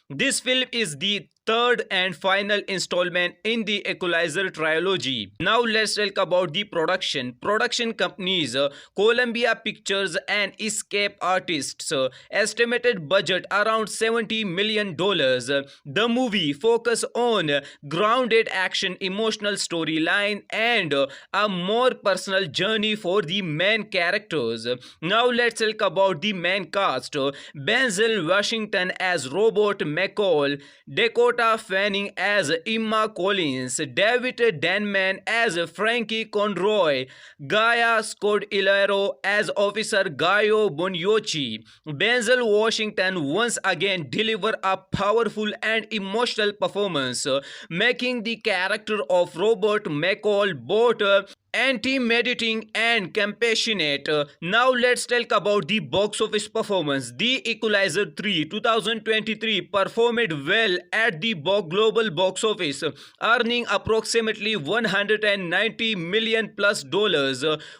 S1: This film is the third and final installment in the Equalizer trilogy. Now let's talk about the production. Production companies Columbia Pictures and Escape Artists. Estimated budget around $70 million. The movie focus on grounded action, emotional storyline and a more personal journey for the main characters. Now let's talk about the main cast. Denzel Washington as Robert McCall, Dakota Fanning as Emma Collins, David Denman as Frankie Conroy, Gaia Scodelario as Officer Gaio Boniochi. Denzel Washington once again delivered a powerful and emotional performance, making the character of Robert McCall both intimidating and compassionate. Now let's talk about the box office performance. The Equalizer 3 2023 performed well at the global box office, earning approximately $190 million plus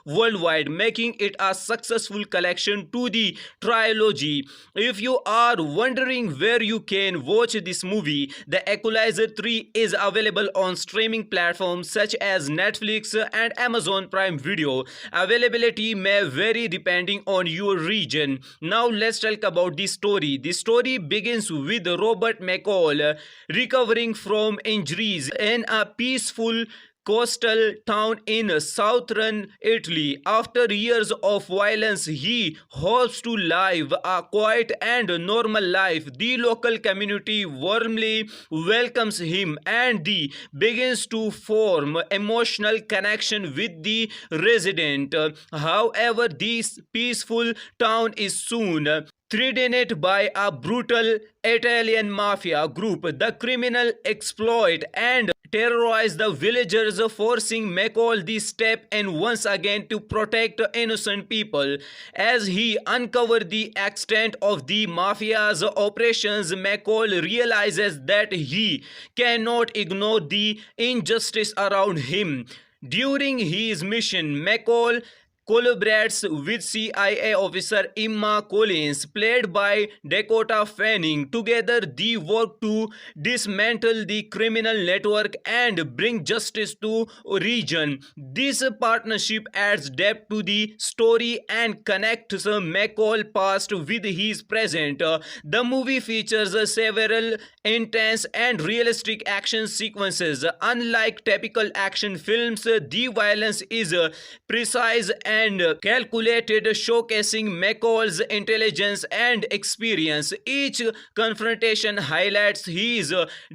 S1: worldwide, making it a successful collection to the trilogy. If you are wondering where you can watch this movie, The Equalizer 3 is available on streaming platforms such as Netflix and Amazon Prime Video. Availability may vary depending on your region. Now let's talk about the story. The story begins with Robert McCall recovering from injuries in a peaceful coastal town in southern Italy. After years of violence, he hopes to live a quiet and normal life. The local community warmly welcomes him and he begins to form emotional connection with the resident. However, this peaceful town is soon threatened by a brutal Italian mafia group. The criminal exploit and terrorize the villagers, forcing McCall to step in once again to protect innocent people. As he uncovers the extent of the mafia's operations, McCall realizes that he cannot ignore the injustice around him. During his mission, McCall collaborates with CIA officer Emma Collins, played by Dakota Fanning. Together, they work to dismantle the criminal network and bring justice to region. This partnership adds depth to the story and connects McCall's past with his present. The movie features several intense and realistic action sequences. Unlike typical action films, the violence is precise and calculated, showcasing McCall's intelligence and experience. Each confrontation highlights his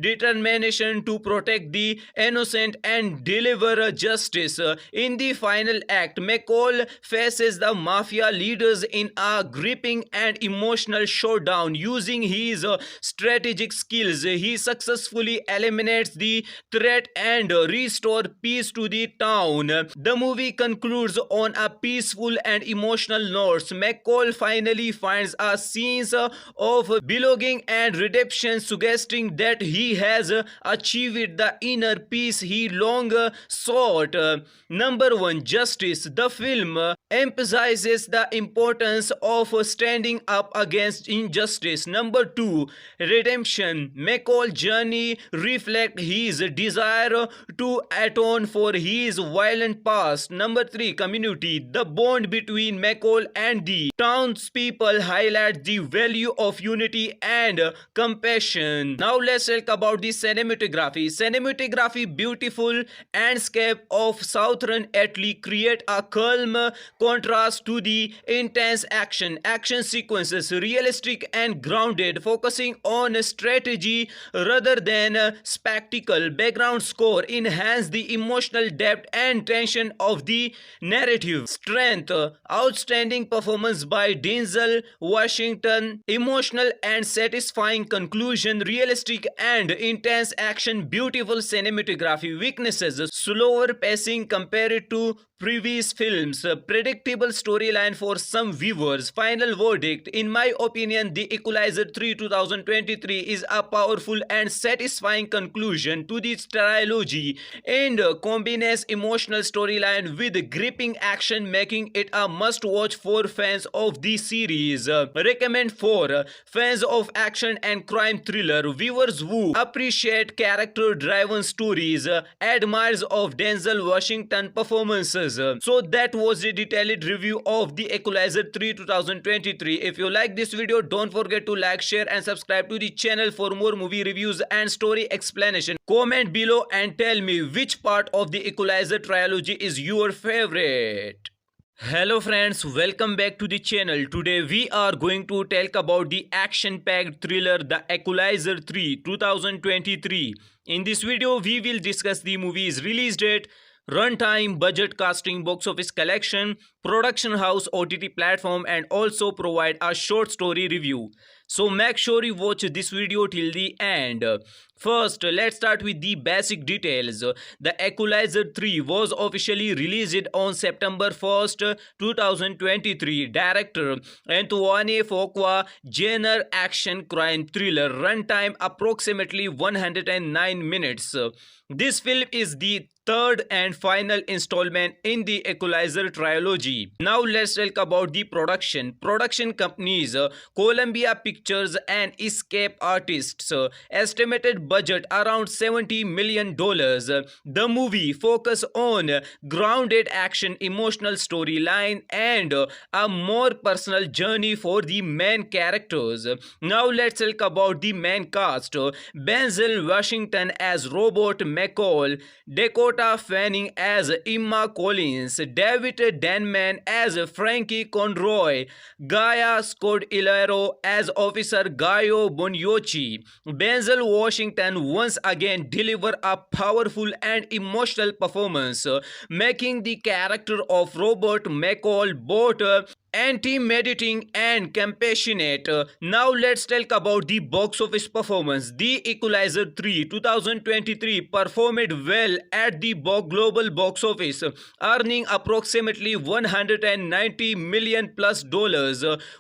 S1: determination to protect the innocent and deliver justice. In the final act, McCall faces the mafia leaders in a gripping and emotional showdown. Using his strategic skills, he successfully eliminates the threat and restore peace to the town. The movie concludes on a peaceful and emotional note. McCall finally finds a sense of belonging and redemption, suggesting that he has achieved the inner peace he long sought. Number 1. Justice. The film emphasizes the importance of standing up against injustice. Number 2. Redemption. McCall's journey reflects his desire to atone for his violent past. Number 3. Community. The bond between McCall and the townspeople highlights the value of unity and compassion. Now let's talk about the cinematography. Cinematography, beautiful landscape of southern Italy create a calm contrast to the intense action sequences, realistic and grounded, focusing on strategy rather than spectacle. Background score enhance the emotional depth and tension of the narrative. Strength, outstanding performance by Denzel Washington, emotional and satisfying conclusion, realistic and intense action, beautiful cinematography. Weaknesses, slower pacing compared to previous films, predictable storyline for some viewers. Final verdict, in my opinion, The Equalizer 3 2023 is a powerful and satisfying conclusion to this trilogy and combines emotional storyline with gripping action, making it a must-watch for fans of the series. Recommend for fans of action and crime thriller, viewers who appreciate character-driven stories, admirers of Denzel Washington performances. So that was a detailed review of The Equalizer 3 2023. If you like this video, don't forget to like, share and subscribe to the channel for more movie reviews and story explanation. Comment below and tell me which part of The Equalizer trilogy is your favorite. Hello friends, welcome back to the channel. Today we are going to talk about the action-packed thriller The Equalizer 3 2023. In this video we will discuss the movie's release date, runtime, budget, casting, box office collection, production house, OTT platform, and also provide a short story review. So make sure you watch this video till the end. First, let's start with the basic details. The Equalizer 3 was officially released on September 1st, 2023. Director Antoine Fuqua, genre action crime thriller, runtime approximately 109 minutes. This film is the third and final installment in the Equalizer trilogy. Now let's talk about the production. Production companies Columbia Pictures and Escape Artists. Estimated budget around $70 million. The movie focus on grounded action, emotional storyline, and a more personal journey for the main characters. Now let's talk about the main cast. Denzel Washington as Robert McCall, Dakota Fanning as Emma Collins, David Denman as Frankie Conroy, Gaia Scodelario as Officer Gaio Boniochi. Denzel Washington once again delivered a powerful and emotional performance, making the character of Robert McCall both intimidating and compassionate. Now let's talk about the box office performance. The Equalizer 3 2023 performed well at the global box office, earning approximately $190 million plus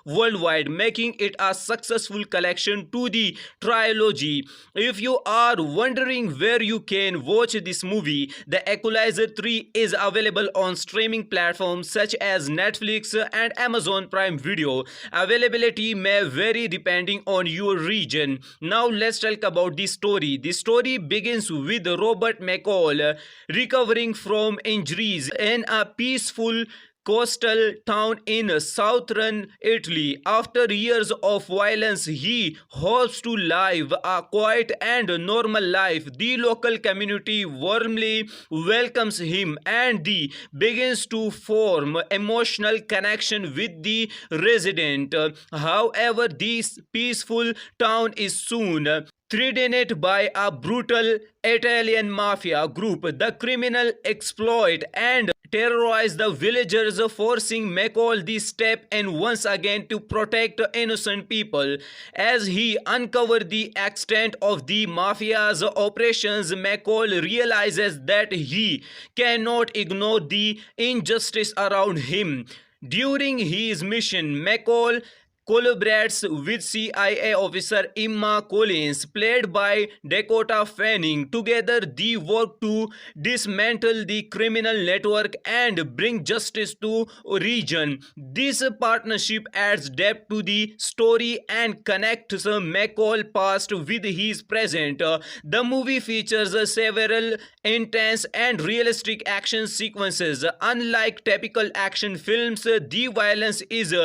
S1: worldwide, making it a successful collection to the trilogy. If you are wondering where you can watch this movie, The Equalizer 3 is available on streaming platforms such as Netflix and Amazon Prime Video. Availability may vary depending on your region. Now let's talk about the story. The story begins with Robert McCall recovering from injuries in a peaceful coastal town in southern Italy. After years of violence, he hopes to live a quiet and normal life. The local community warmly welcomes him and he begins to form emotional connection with the resident. However, this peaceful town is soon threatened by a brutal Italian mafia group. The criminal exploit and terrorize the villagers, forcing McCall the step in once again to protect innocent people. As he uncovers the extent of the mafia's operations, McCall realizes that he cannot ignore the injustice around him. During his mission, McCall collaborates with CIA officer Emma Collins, played by Dakota Fanning. Together, they work to dismantle the criminal network and bring justice to region. This partnership adds depth to the story and connects McCall past with his present. The movie features several intense and realistic action sequences. Unlike typical action films, the violence is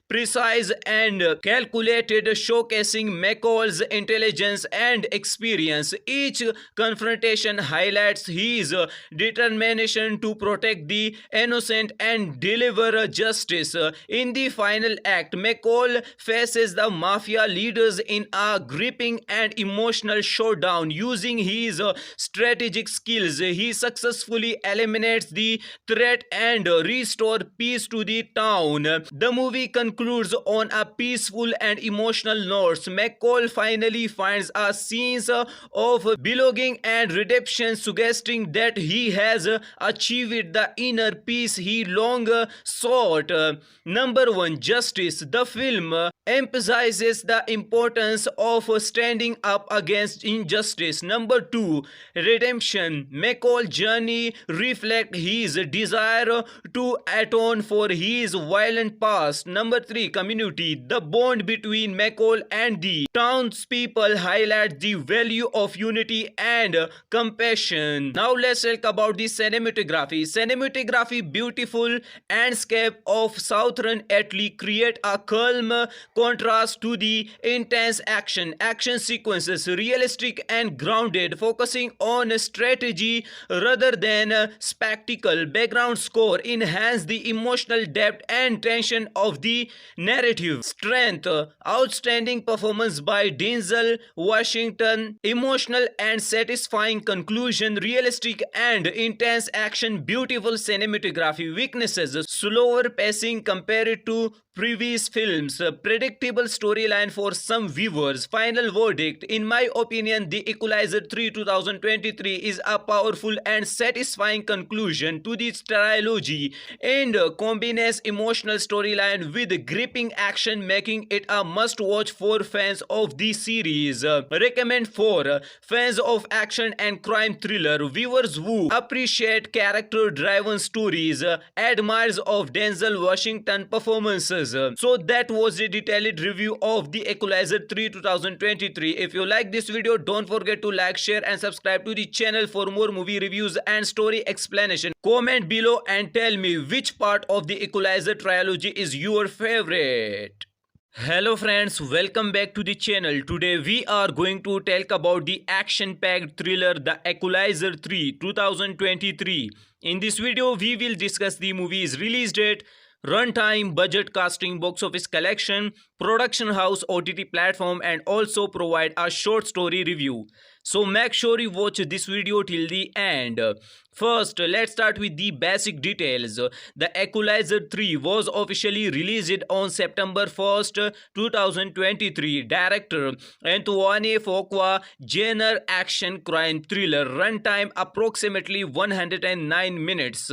S1: precise and calculated, showcasing McCall's intelligence and experience. Each confrontation highlights his determination to protect the innocent and deliver justice. In the final act, McCall faces the mafia leaders in a gripping and emotional showdown. Using his strategic skills, he successfully eliminates the threat and restores peace to the town. The movie concludes on a peaceful and emotional note. McCall finally finds a sense of belonging and redemption, suggesting that he has achieved the inner peace he long sought. Number 1. Justice. The film emphasizes the importance of standing up against injustice. Number 2. Redemption. McCall's journey reflects his desire to atone for his violent past. Number 3. Community. The bond between McCall and the townspeople highlights the value of unity and compassion. Now let's talk about the cinematography. Beautiful landscape of southern Italy create a calm contrast to the intense action sequences, realistic and grounded, focusing on strategy rather than spectacle. Background score enhance the emotional depth and tension of the narrative. Strength. Outstanding performance by Denzel Washington. Emotional and satisfying conclusion. Realistic and intense action. Beautiful cinematography. Weaknesses. Slower pacing compared to previous films. Predictable storyline for some viewers. Final verdict. In my opinion, The Equalizer 3 2023 is a powerful and satisfying conclusion to this trilogy and combines emotional storyline with gripping action, making it a must-watch for fans of the series. Recommend for fans of action and crime thriller, viewers who appreciate character-driven stories, admirers of Denzel Washington performances. So that was a detailed review of The Equalizer 3 2023. If you like this video, don't forget to like, share and subscribe to the channel for more movie reviews and story explanation. Comment below and tell me which part of The Equalizer trilogy is your favorite. Hello friends, welcome back to the channel. Today we are going to talk about the action-packed thriller The Equalizer 3 2023. In this video we will discuss the movie's release date, runtime, budget, casting, box office collection, production house, OTT platform, and also provide a short story review. So make sure you watch this video till the end. First, let's start with the basic details. The Equalizer 3 was officially released on September 1st, 2023. Director Antoine Fuqua, genre action crime thriller, runtime approximately 109 minutes.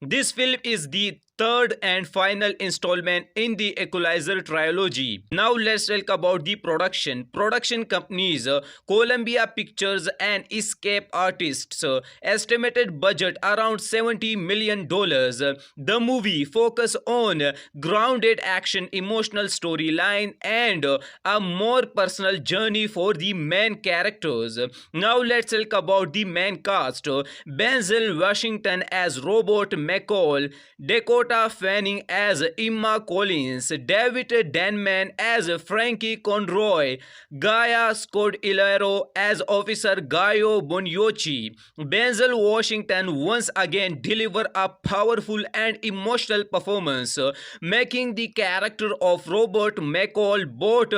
S1: This film is the third and final installment in the Equalizer trilogy. Now let's talk about the production. Production companies: Columbia Pictures Pictures and Escape Artists. Estimated budget around $70 million. The movie focus on grounded action, emotional storyline, and a more personal journey for the main characters. Now let's talk about the main cast. Denzel Washington as Robert McCall, Dakota Fanning as Emma Collins, David Denman as Frankie Conroy, Gaia Scodelario as Officer Gaio Boniochi. Denzel Washington once again delivered a powerful and emotional performance, making the character of Robert McCall both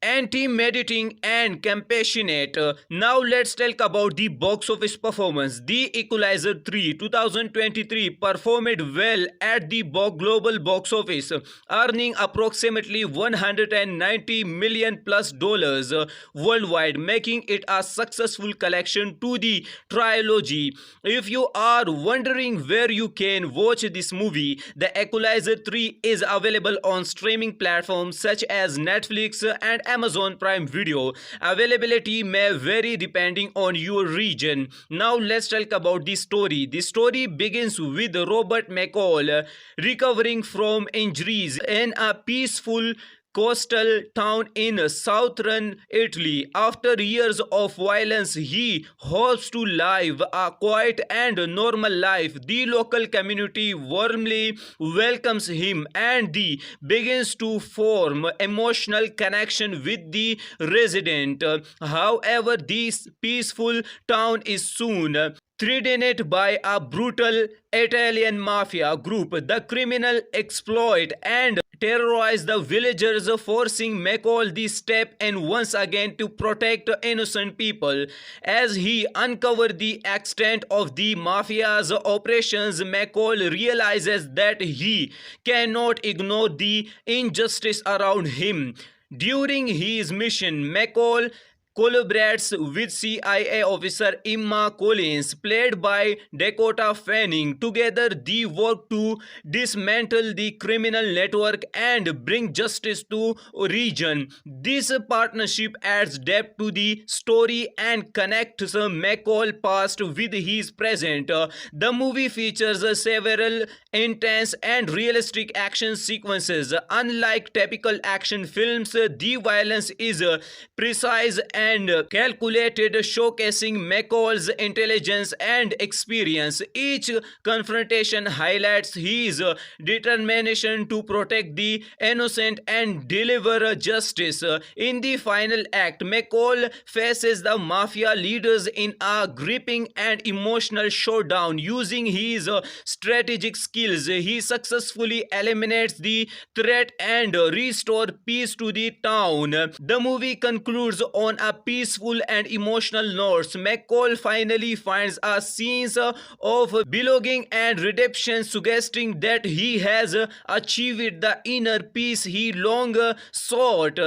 S1: intimidating and compassionate. Now let's talk about the box office performance. The Equalizer 3 2023 performed well at the global box office, earning approximately $190 million plus worldwide, making it a successful collection to the trilogy. If you are wondering where you can watch this movie, The Equalizer 3 is available on streaming platforms such as Netflix and Amazon Prime Video. Availability may vary depending on your region. Now let's talk about the story. The story begins with Robert McCall recovering from injuries in a peaceful coastal town in southern Italy. After years of violence, he hopes to live a quiet and normal life. The local community warmly welcomes him and he begins to form emotional connection with the resident. However, this peaceful town is soon threatened by a brutal Italian mafia group. The criminal exploit and terrorize the villagers, forcing McCall to step in once again to protect innocent people. As he uncovers the extent of the mafia's operations, McCall realizes that he cannot ignore the injustice around him. During his mission, McCall collaborates with CIA officer Emma Collins, played by Dakota Fanning. Together, they work to dismantle the criminal network and bring justice to region. This partnership adds depth to the story and connects McCall past with his present. The movie features several intense and realistic action sequences. Unlike typical action films, the violence is precise and calculated, showcasing McCall's intelligence and experience. Each confrontation highlights his determination to protect the innocent and deliver justice. In the final act, McCall faces the mafia leaders in a gripping and emotional showdown. Using his strategic skills, he successfully eliminates the threat and restores peace to the town. The movie concludes on a peaceful and emotional note. McCall finally finds a sense of belonging and redemption, suggesting that he has achieved the inner peace he long sought.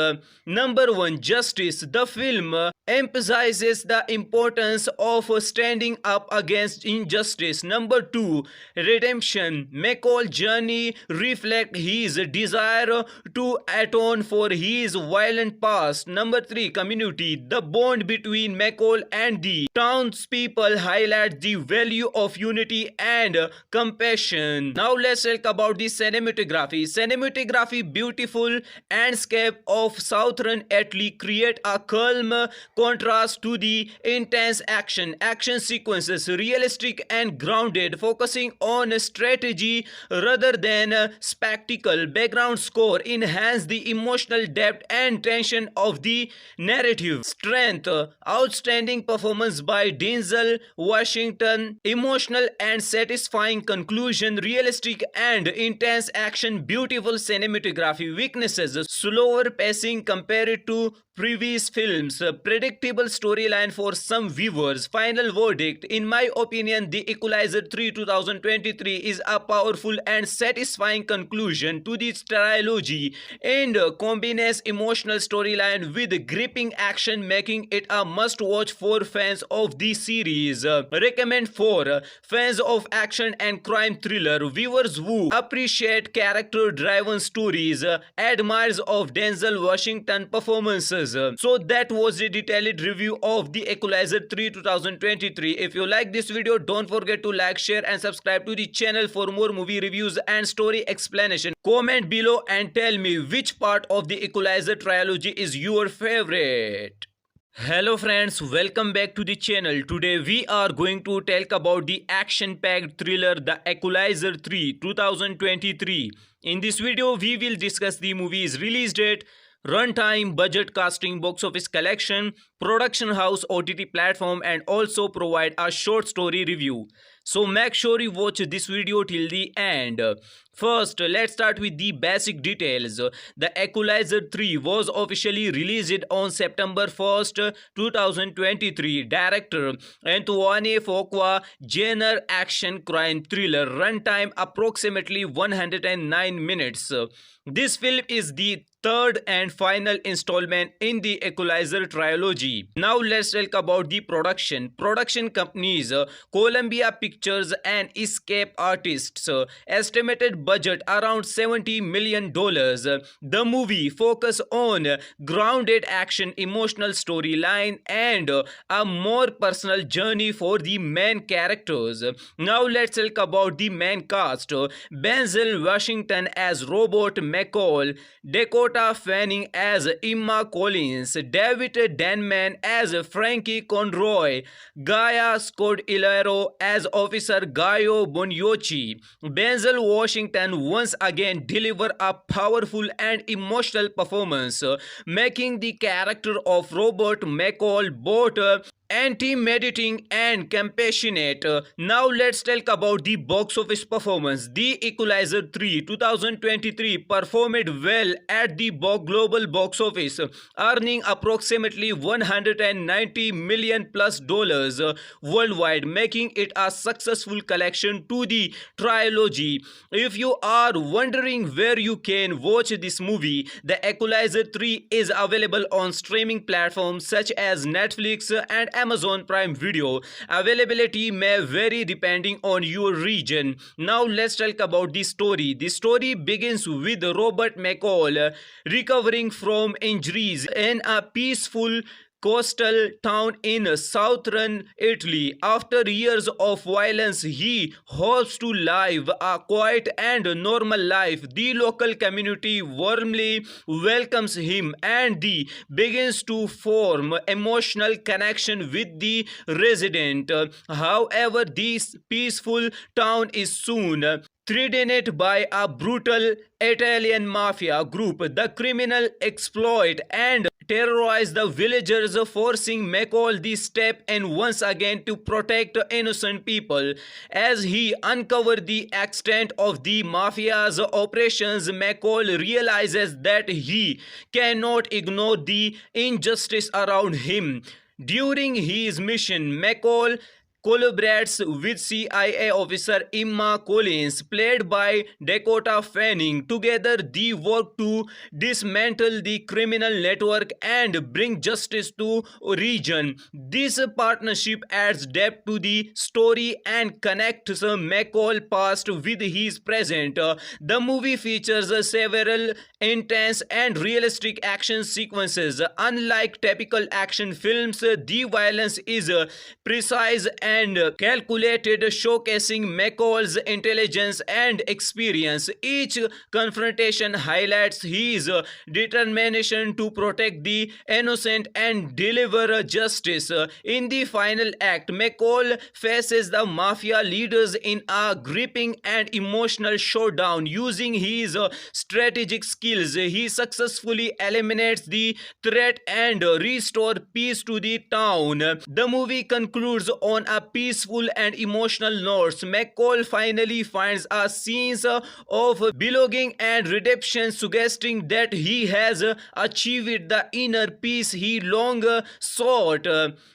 S1: Number 1. Justice. The film emphasizes the importance of standing up against injustice. Number 2. Redemption. McCall's journey reflects his desire to atone for his violent past. Number 3. Community. The bond between McCall and the townspeople highlights the value of unity and compassion. Now let's talk about the cinematography. Cinematography, beautiful landscape of southern Italy create a calm contrast to the intense action sequences, realistic and grounded, focusing on strategy rather than spectacle. Background score enhance the emotional depth and tension of the narrative. Strength. Outstanding performance by Denzel Washington, emotional and satisfying conclusion, realistic and intense action, beautiful cinematography. Weaknesses. Slower pacing compared to previous films, predictable storyline for some viewers. Final verdict. In my opinion, The Equalizer 3 2023 is a powerful and satisfying conclusion to this trilogy and combines emotional storyline with gripping action, making it a must-watch for fans of the series. Recommend for fans of action and crime thriller, viewers who appreciate character-driven stories, admirers of Denzel Washington performances, success. So that was a detailed review of the Equalizer 3 2023. If you like this video, don't forget to like, share and subscribe to the channel for more movie reviews and story explanation. Comment below and tell me which part of the Equalizer trilogy is your favorite. Hello friends, welcome back to the channel. Today we are going to talk about the action-packed thriller The Equalizer 3 2023. In this video we will discuss the movie's release date, runtime, budget, casting, box office collection, production house, OTT platform and also provide a short story review. So make sure you watch this video till the end. First, let's start with the basic details. The Equalizer 3 was officially released on September 1st, 2023. Director Antoine Fuqua, genre action crime thriller, runtime approximately 109 minutes. This film is the third and final installment in the Equalizer trilogy. Now let's talk about the production. Production companies Columbia Pictures and Escape Artists. Estimated budget around $70 million. The movie focus on grounded action, emotional storyline and a more personal journey for the main characters. Now let's talk about the main cast. Denzel Washington as Robert McCall, Dakota Fanning as Emma Collins, David Denman as Frankie Conroy, Gaia Scodelario as Officer Gaio Boniochi. Denzel Washington once again delivered a powerful and emotional performance, making the character of Robert McCall both intimidating and compassionate. Now let's talk about the box office performance. The Equalizer 3 2023 performed well at the global box office, earning approximately $190 million plus worldwide, making it a successful collection to the trilogy. If you are wondering where you can watch this movie, The Equalizer 3 is available on streaming platforms such as Netflix and Amazon Prime Video. Availability may vary depending on your region. Now let's talk about the story. The story begins with Robert McCall recovering from injuries in a peaceful coastal town in southern Italy. After years of violence, he hopes to live a quiet and normal life. The local community warmly welcomes him and he begins to form emotional connection with the resident. However, this peaceful town is soon threatened by a brutal Italian mafia group. The criminal exploit and terrorize the villagers, forcing McCall to step in once again to protect innocent people. As he uncovers the extent of the mafia's operations, McCall realizes that he cannot ignore the injustice around him. During his mission, McCall collaborates with CIA officer Emma Collins, played by Dakota Fanning. Together, they work to dismantle the criminal network and bring justice to region. This partnership adds depth to the story and connects McCall past with his present. The movie features several intense and realistic action sequences. Unlike typical action films, the violence is precise and calculated, showcasing McCall's intelligence and experience. Each confrontation highlights his determination to protect the innocent and deliver justice. In the final act, McCall faces the mafia leaders in a gripping and emotional showdown. Using his strategic skills, he successfully eliminates the threat and restores peace to the town. The movie concludes on a peaceful and emotional note. McCall finally finds a sense of belonging and redemption, suggesting that he has achieved the inner peace he long sought.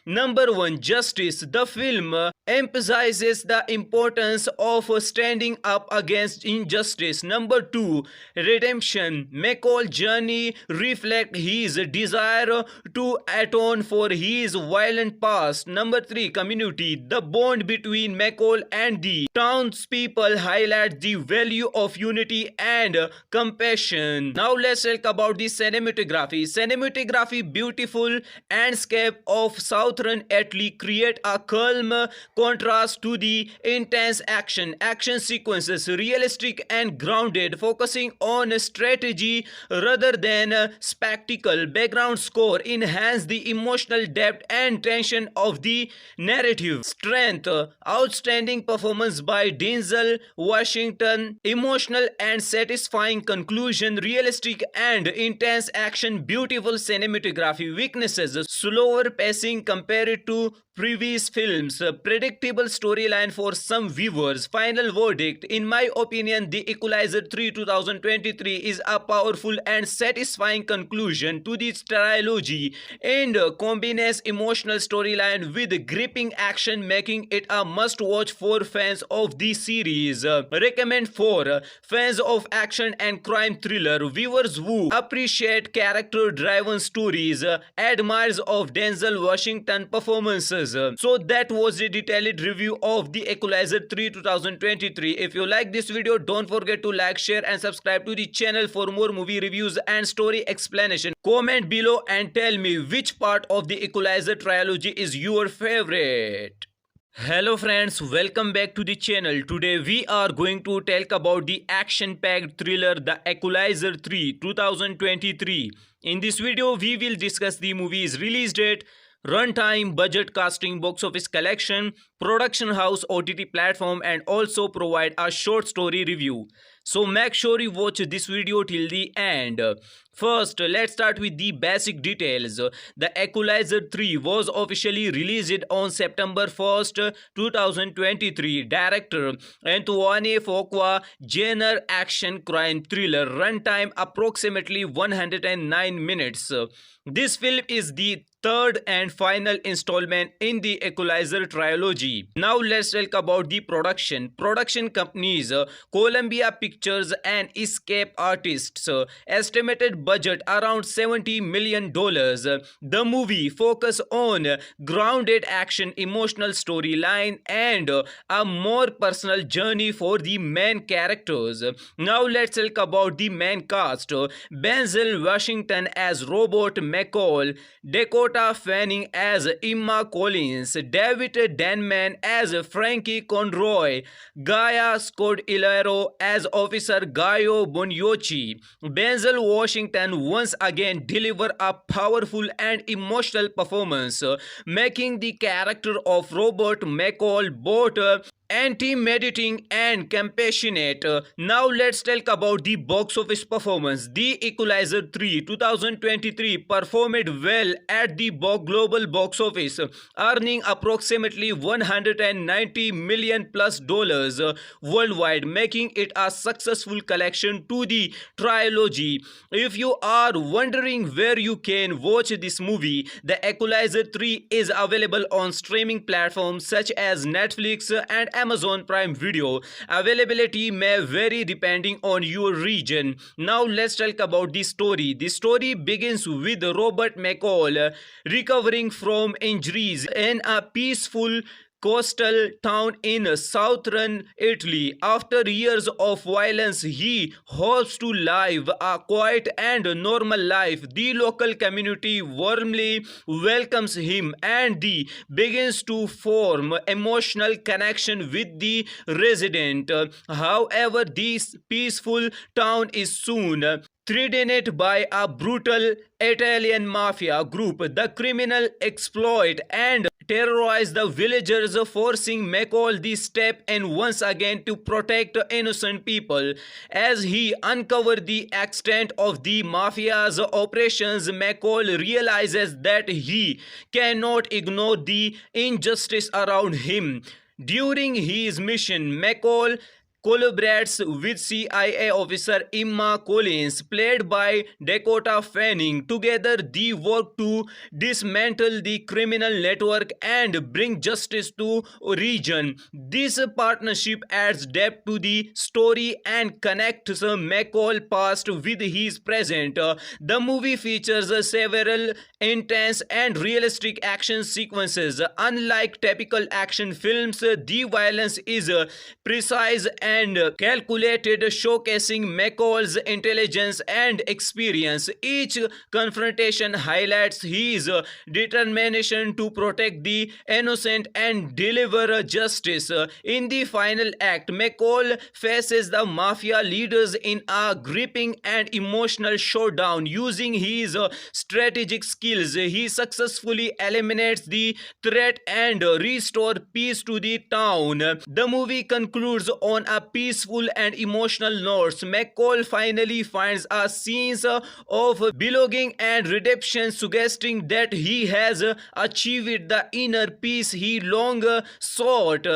S1: Number 1. Justice. The film emphasizes the importance of standing up against injustice. Number 2. Redemption. McCall's journey reflects his desire to atone for his violent past. Number 3. Community. The bond between McCall and the townspeople highlights the value of unity and compassion. Now let's talk about the cinematography. Cinematography, beautiful landscape of southern Italy create a calm contrast to the intense action sequences, realistic and grounded, focusing on strategy rather than spectacle. Background score enhance the emotional depth and tension of the narrative. Strength, outstanding performance by Denzel Washington, emotional and satisfying conclusion, realistic and intense action, beautiful cinematography. Weaknesses, slower pacing compared to previous films, predictable storyline for some viewers. Final verdict, in my opinion, The Equalizer 3 2023 is a powerful and satisfying conclusion to this trilogy and combines emotional storyline with gripping action, making it a must-watch for fans of the series. Recommend for fans of action and crime thriller, viewers who appreciate character-driven stories, admirers of Denzel Washington performances. So that was the detailed review of The Equalizer 3 2023. If you like this video, don't forget to like, share and subscribe to the channel for more movie reviews and story explanation. Comment below and tell me which part of The Equalizer trilogy is your favorite. Hello friends, welcome back to the channel. Today we are going to talk about the action-packed thriller The Equalizer 3 2023. In this video we will discuss the movie's release date, runtime, budget, casting, box office collection, production house, OTT platform, and also provide a short story review. So make sure you watch this video till the end. First, let's start with the basic details. The Equalizer 3 was officially released on September 1st, 2023. Director Antoine Fuqua, genre action crime thriller, runtime approximately 109 minutes. This film is the third and final installment in the Equalizer trilogy. Now let's talk about the production. Production companies Columbia Pictures and Escape Artists. Estimated budget around $70 million. The movie focus on grounded action, emotional storyline and a more personal journey for the main characters. Now let's talk about the main cast. Denzel Washington as Robert McCall, Dakota Fanning as Emma Collins, David Denman as Frankie Conroy, Gaia Scodelario as Officer Gaio Boniochi. Denzel Washington once again delivered a powerful and emotional performance, making the character of Robert McCall both intimidating and compassionate. Now let's talk about the box office performance. The Equalizer 3 2023 performed well at the global box office, earning approximately $190 million plus worldwide, making it a successful collection to the trilogy. If you are wondering where you can watch this movie, The Equalizer 3 is available on streaming platforms such as Netflix and Amazon Prime Video. Availability may vary depending on your region. Now let's talk about the story. The story begins with Robert McCall recovering from injuries in a peaceful coastal town in southern Italy. After years of violence, he hopes to live a quiet and normal life. The local community warmly welcomes him and he begins to form emotional connection with the resident. However, this peaceful town is soon threatened by a brutal Italian mafia group. The criminal exploit and terrorize the villagers, forcing McCall to step in once again to protect innocent people. As he uncovers the extent of the mafia's operations, McCall realizes that he cannot ignore the injustice around him. During his mission, McCall collaborates with CIA officer Emma Collins, played by Dakota Fanning. Together, they work to dismantle the criminal network and bring justice to region. This partnership adds depth to the story and connects McCall past with his present. The movie features several intense and realistic action sequences. Unlike typical action films, the violence is precise and calculated, showcasing McCall's intelligence and experience. Each confrontation highlights his determination to protect the innocent and deliver justice. In the final act, McCall faces the mafia leaders in a gripping and emotional showdown. Using his strategic skills, he successfully eliminates the threat and restore peace to the town. The movie concludes on a peaceful and emotional note. McCall finally finds a sense of belonging and redemption, suggesting that he has achieved the inner peace he long sought.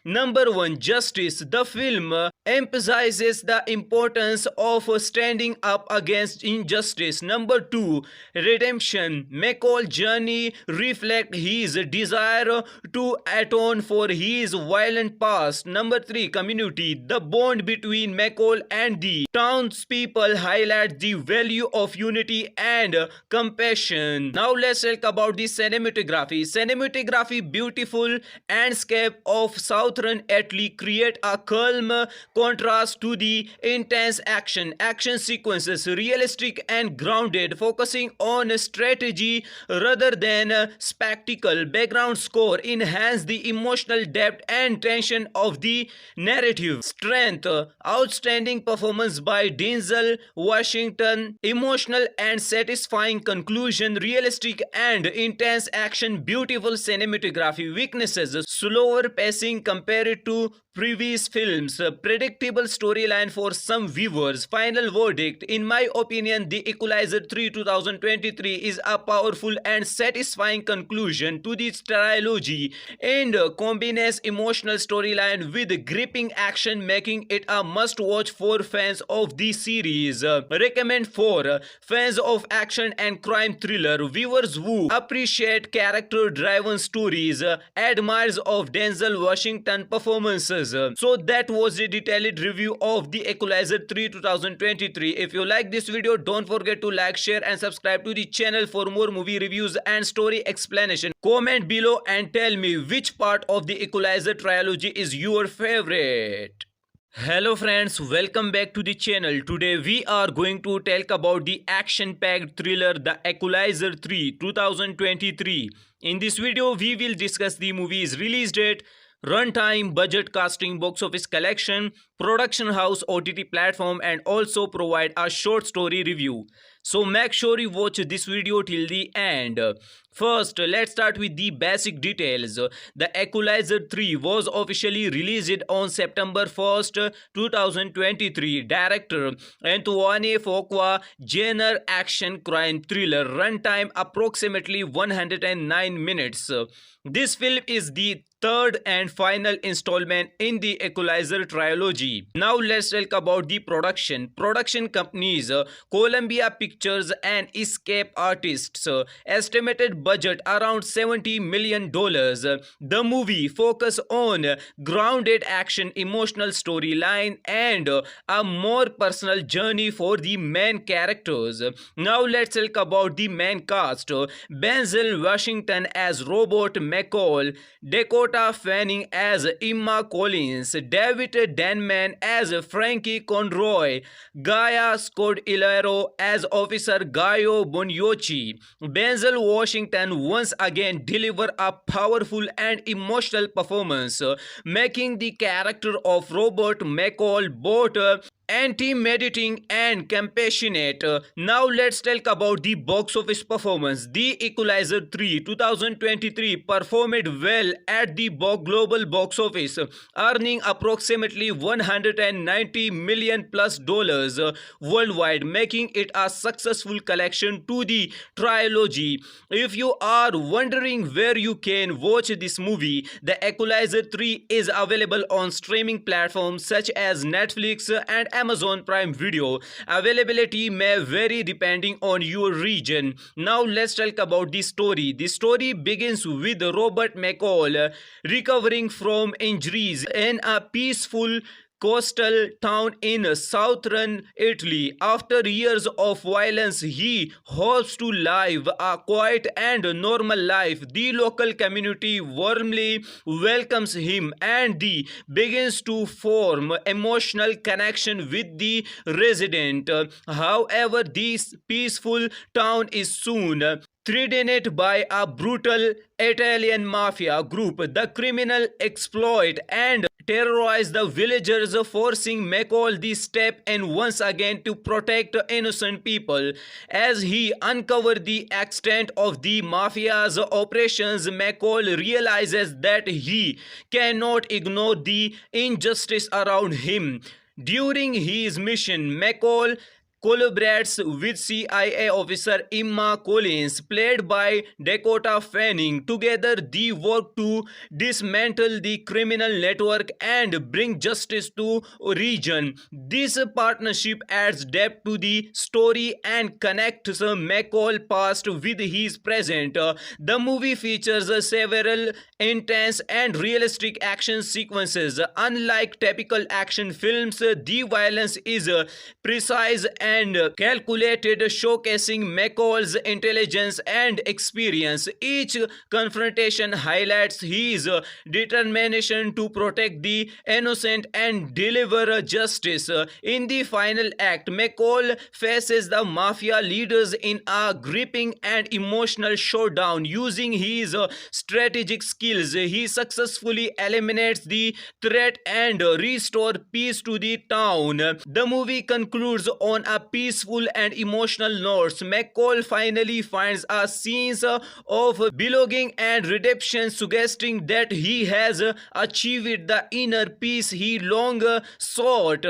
S1: Number 1. Justice. The film emphasizes the importance of standing up against injustice. Number 2. Redemption. McCall's journey reflects his desire to atone for his violent past. Number 3. Community. The bond between McCall and the townspeople highlights the value of unity and compassion. Now let's talk about the cinematography. Cinematography, beautiful landscape of southern Italy create a calm contrast to the intense action. Action sequences realistic and grounded, focusing on strategy rather than spectacle. Background score enhance the emotional depth and tension of the narrative. Strength. Outstanding performance by Denzel Washington. Emotional and satisfying conclusion. Realistic and intense action. Beautiful cinematography. Weaknesses. Slower pacing compared to previous films. Predictable storyline for some viewers. Final verdict. In my opinion, The Equalizer 3 2023 is a powerful and satisfying conclusion to this trilogy and combines emotional storyline with gripping action, making it a must-watch for fans of the series. Recommend for fans of action and crime thriller, viewers who appreciate character-driven stories, admirers of Denzel Washington performances. So that was a detailed review of The Equalizer 3 2023. If you like this video, don't forget to like, share and subscribe to the channel for more movie reviews and story explanation. Comment below and tell me which part of The Equalizer trilogy is your favorite. Hello friends, welcome back to the channel. Today we are going to talk about the action-packed thriller The Equalizer 3 2023. In this video we will discuss the movie's release date, runtime, budget, casting, box office collection, production house, OTT platform, and also provide a short story review. So make sure you watch this video till the end. First, let's start with the basic details. The Equalizer 3 was officially released on September 1st, 2023. Director Antoine Fuqua, genre action crime thriller, runtime approximately 109 minutes. This film is the third and final installment in the Equalizer trilogy. Now let's talk about the production. Production companies Columbia Pictures and Escape Artists. Estimated budget around $70 million. The movie focus on grounded action, emotional storyline, and a more personal journey for the main characters. Now let's talk about the main cast. Denzel Washington as Robert McCall, Dakota Fanning as Emma Collins, David Denman as Frankie Conroy, Gaia Scodelario as Officer Gaio Boniochi. Denzel Washington once again delivered a powerful and emotional performance, making the character of Robert McCall both anti-meditating and compassionate. Now let's talk about the box office performance. The Equalizer 3 2023 performed well at the global box office, earning approximately 190 million plus dollars worldwide, making it a successful collection to the trilogy. If you are wondering where you can watch this movie, The Equalizer 3 is available on streaming platforms such as Netflix and Amazon Prime Video. Availability may vary depending on your region. Now let's talk about the story. The story begins with Robert McCall recovering from injuries in a peaceful coastal town in southern Italy. After years of violence, he hopes to live a quiet and normal life. The local community warmly welcomes him and he begins to form emotional connection with the resident. However, this peaceful town is soon threatened by a brutal Italian mafia group. The criminal exploit and terrorize the villagers, forcing McCall to step in once again to protect innocent people. As he uncovers the extent of the mafia's operations, McCall realizes that he cannot ignore the injustice around him. During his mission, McCall collaborates with CIA officer Emma Collins, played by Dakota Fanning. Together, they work to dismantle the criminal network and bring justice to region. This partnership adds depth to the story and connects McCall past with his present. The movie features several intense and realistic action sequences. Unlike typical action films, the violence is precise and calculated, showcasing McCall's intelligence and experience. Each confrontation highlights his determination to protect the innocent and deliver justice. In the final act, McCall faces the mafia leaders in a gripping and emotional showdown. Using his strategic skills, he successfully eliminates the threat and restores peace to the town. The movie concludes on a peaceful and emotional note. McCall finally finds a sense of belonging and redemption, suggesting that he has achieved the inner peace he long sought.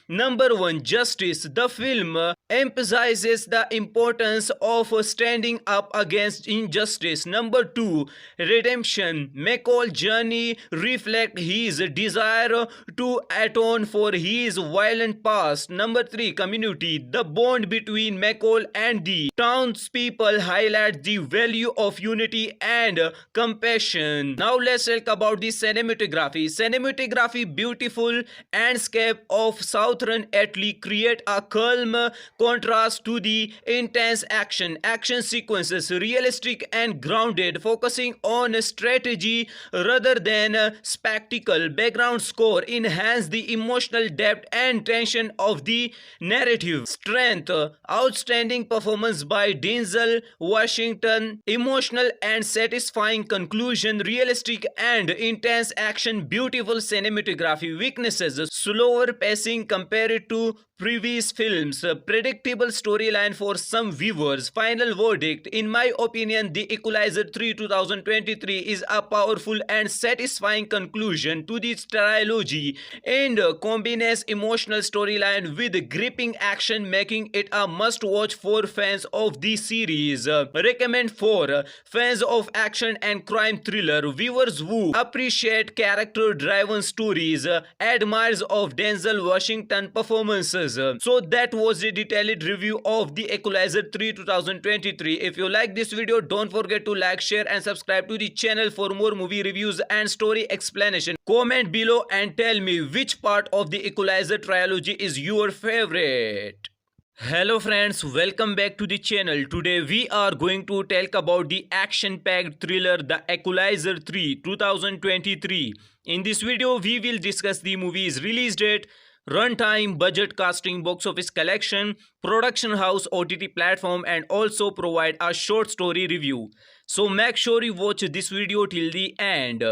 S1: Number 1. Justice. The film emphasizes the importance of standing up against injustice. Number 2. Redemption. McCall's journey reflects his desire to atone for his violent past. Number 3. Community. The bond between McCall and the townspeople highlights the value of unity and compassion. Now let's talk about the cinematography. Cinematography, beautiful landscape of southern Italy create a calm contrast to the intense action. Action sequences realistic and grounded, focusing on strategy rather than spectacle. Background score enhance the emotional depth and tension of the narrative. Strength. Outstanding performance by Denzel Washington. Emotional and satisfying conclusion. Realistic and intense action. Beautiful cinematography. Weaknesses. Slower pacing compared to previous films. Predictable storyline for some viewers. Final verdict. In my opinion, The Equalizer 3 2023 is a powerful and satisfying conclusion to this trilogy and combines emotional storyline with gripping action, making it a must-watch for fans of the series. Recommend for fans of action and crime thriller, viewers who appreciate character-driven stories, admirers of Denzel Washington performances. So that was a detailed review of The Equalizer 3 2023. If you like this video, don't forget to like, share and subscribe to the channel for more movie reviews and story explanation. Comment below and tell me which part of The Equalizer trilogy is your favorite. Hello friends, welcome back to the channel. Today we are going to talk about the action-packed thriller The Equalizer 3 2023. In this video we will discuss the movie's release date, runtime, budget, casting, box office collection, production house, OTT platform, and also provide a short story review. So make sure you watch this video till the end.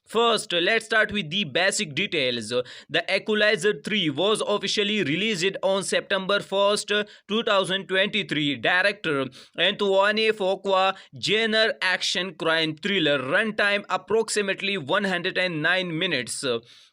S1: First, let's start with the basic details. The Equalizer 3 was officially released on September 1st, 2023. Director Antoine Fuqua, genre action crime thriller, runtime approximately 109 minutes.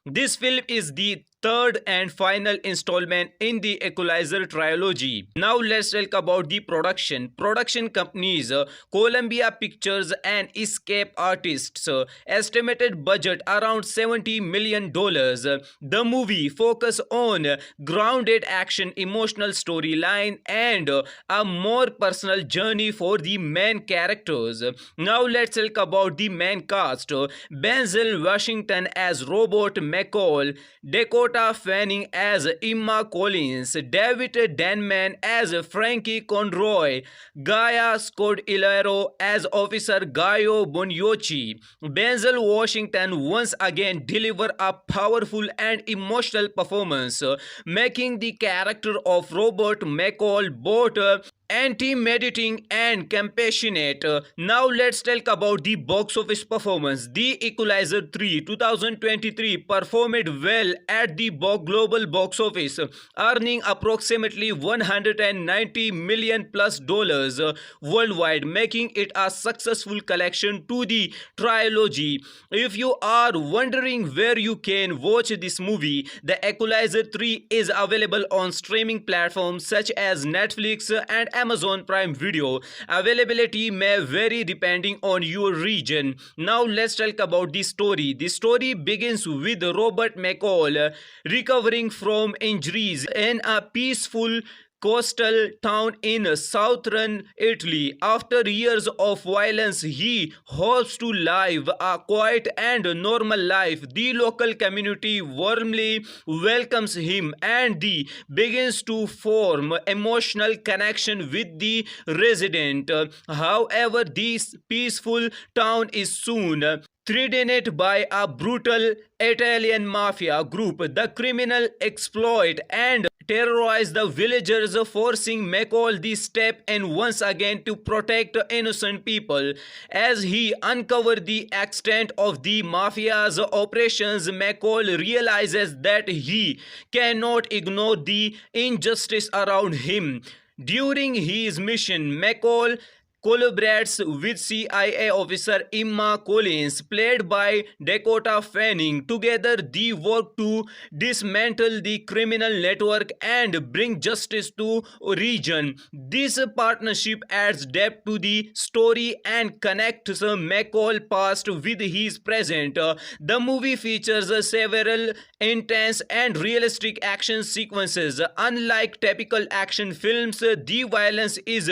S1: This film is the third and final installment in the Equalizer trilogy. Now let's talk about the production. Production companies Columbia Pictures and Escape Artists. Estimated budget around $70 million. The movie focus on grounded action, emotional storyline and a more personal journey for the main characters. Now let's talk about the main cast. Denzel Washington as Robert McCall, Dakota Fanning as Emma Collins, David Denman as Frankie Conroy, Gaia Scodelario as Officer Gaio Boniochi. Denzel Washington once again delivered a powerful and emotional performance, making the character of Robert McCall both intimidating and compassionate. Now let's talk about the box office performance. The Equalizer 3 2023 performed well at the global box office, earning approximately $190 million plus worldwide, making it a successful collection to the trilogy. If you are wondering where you can watch this movie, The Equalizer 3 is available on streaming platforms such as Netflix and Amazon Prime Video. Availability may vary depending on your region. Now let's talk about the story. The story begins with Robert McCall recovering from injuries in a peaceful coastal town in southern Italy. After years of violence, he hopes to live a quiet and normal life. The local community warmly welcomes him and he begins to form emotional connection with the resident. However, this peaceful town is soon threatened by a brutal Italian mafia group. The criminal exploit and terrorize the villagers, forcing McCall to step in once again to protect innocent people. As he uncovers the extent of the mafia's operations, McCall realizes that he cannot ignore the injustice around him. During his mission, McCall collaborates with CIA officer Emma Collins, played by Dakota Fanning. Together, they work to dismantle the criminal network and bring justice to region. This partnership adds depth to the story and connects McCall past with his present. The movie features several intense and realistic action sequences. Unlike typical action films, the violence is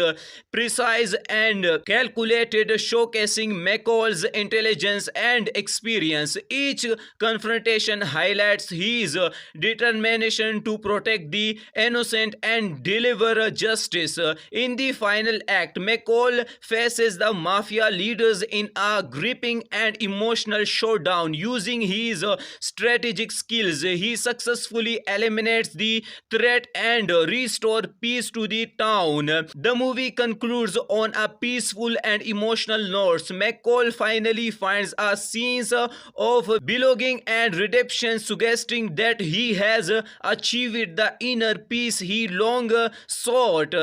S1: precise and calculated, showcasing McCall's intelligence and experience. Each confrontation highlights his determination to protect the innocent and deliver justice. In the final act, McCall faces the mafia leaders in a gripping and emotional showdown. Using his strategic skills, he successfully eliminates the threat and restores peace to the town. The movie concludes on a peaceful and emotional note. McCall finally finds a sense of belonging and redemption, suggesting that he has achieved the inner peace he long sought.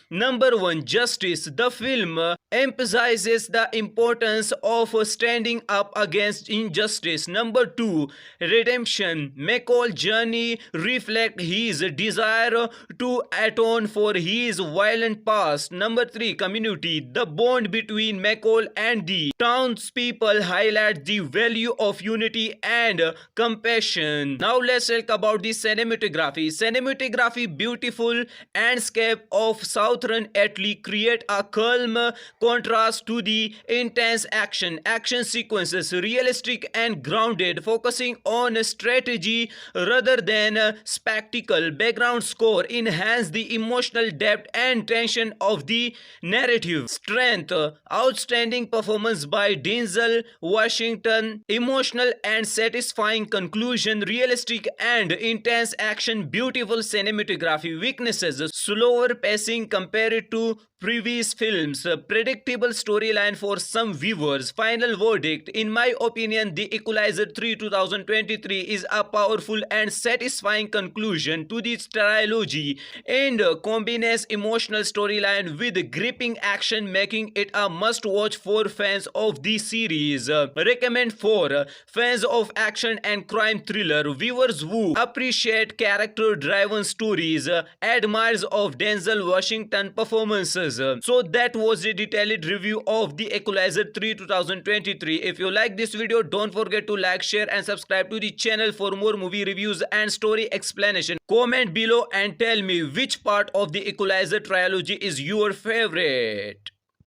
S1: Number 1. Justice. The film emphasizes the importance of standing up against injustice. Number 2. Redemption. McCall's journey reflects his desire to atone for his violent past. Number 3. Community. The bond between McCall and the townspeople highlights the value of unity and compassion. Now let's talk about the cinematography. Cinematography, beautiful landscape of southern Italy create a calm contrast to the intense action. Action sequences realistic and grounded, focusing on strategy rather than spectacle. Background score enhance the emotional depth and tension of the narrative. strength, outstanding performance by Denzel Washington, emotional and satisfying conclusion, realistic and intense action, beautiful cinematography. Weaknesses: slower pacing compared to previous films, predictable storyline for some viewers. Final verdict: in my opinion, The Equalizer 3 2023 is a powerful and satisfying conclusion to this trilogy and combines emotional storyline with gripping action, making it a must-watch for fans of the series. Recommend for fans of action and crime thriller, viewers who appreciate character-driven stories, admirers of Denzel Washington performances. So that was a detailed review of The Equalizer 3 2023. If you like this video, don't forget to like, share and subscribe to the channel for more movie reviews and story explanation. Comment below and tell me which part of The Equalizer trilogy is your favorite.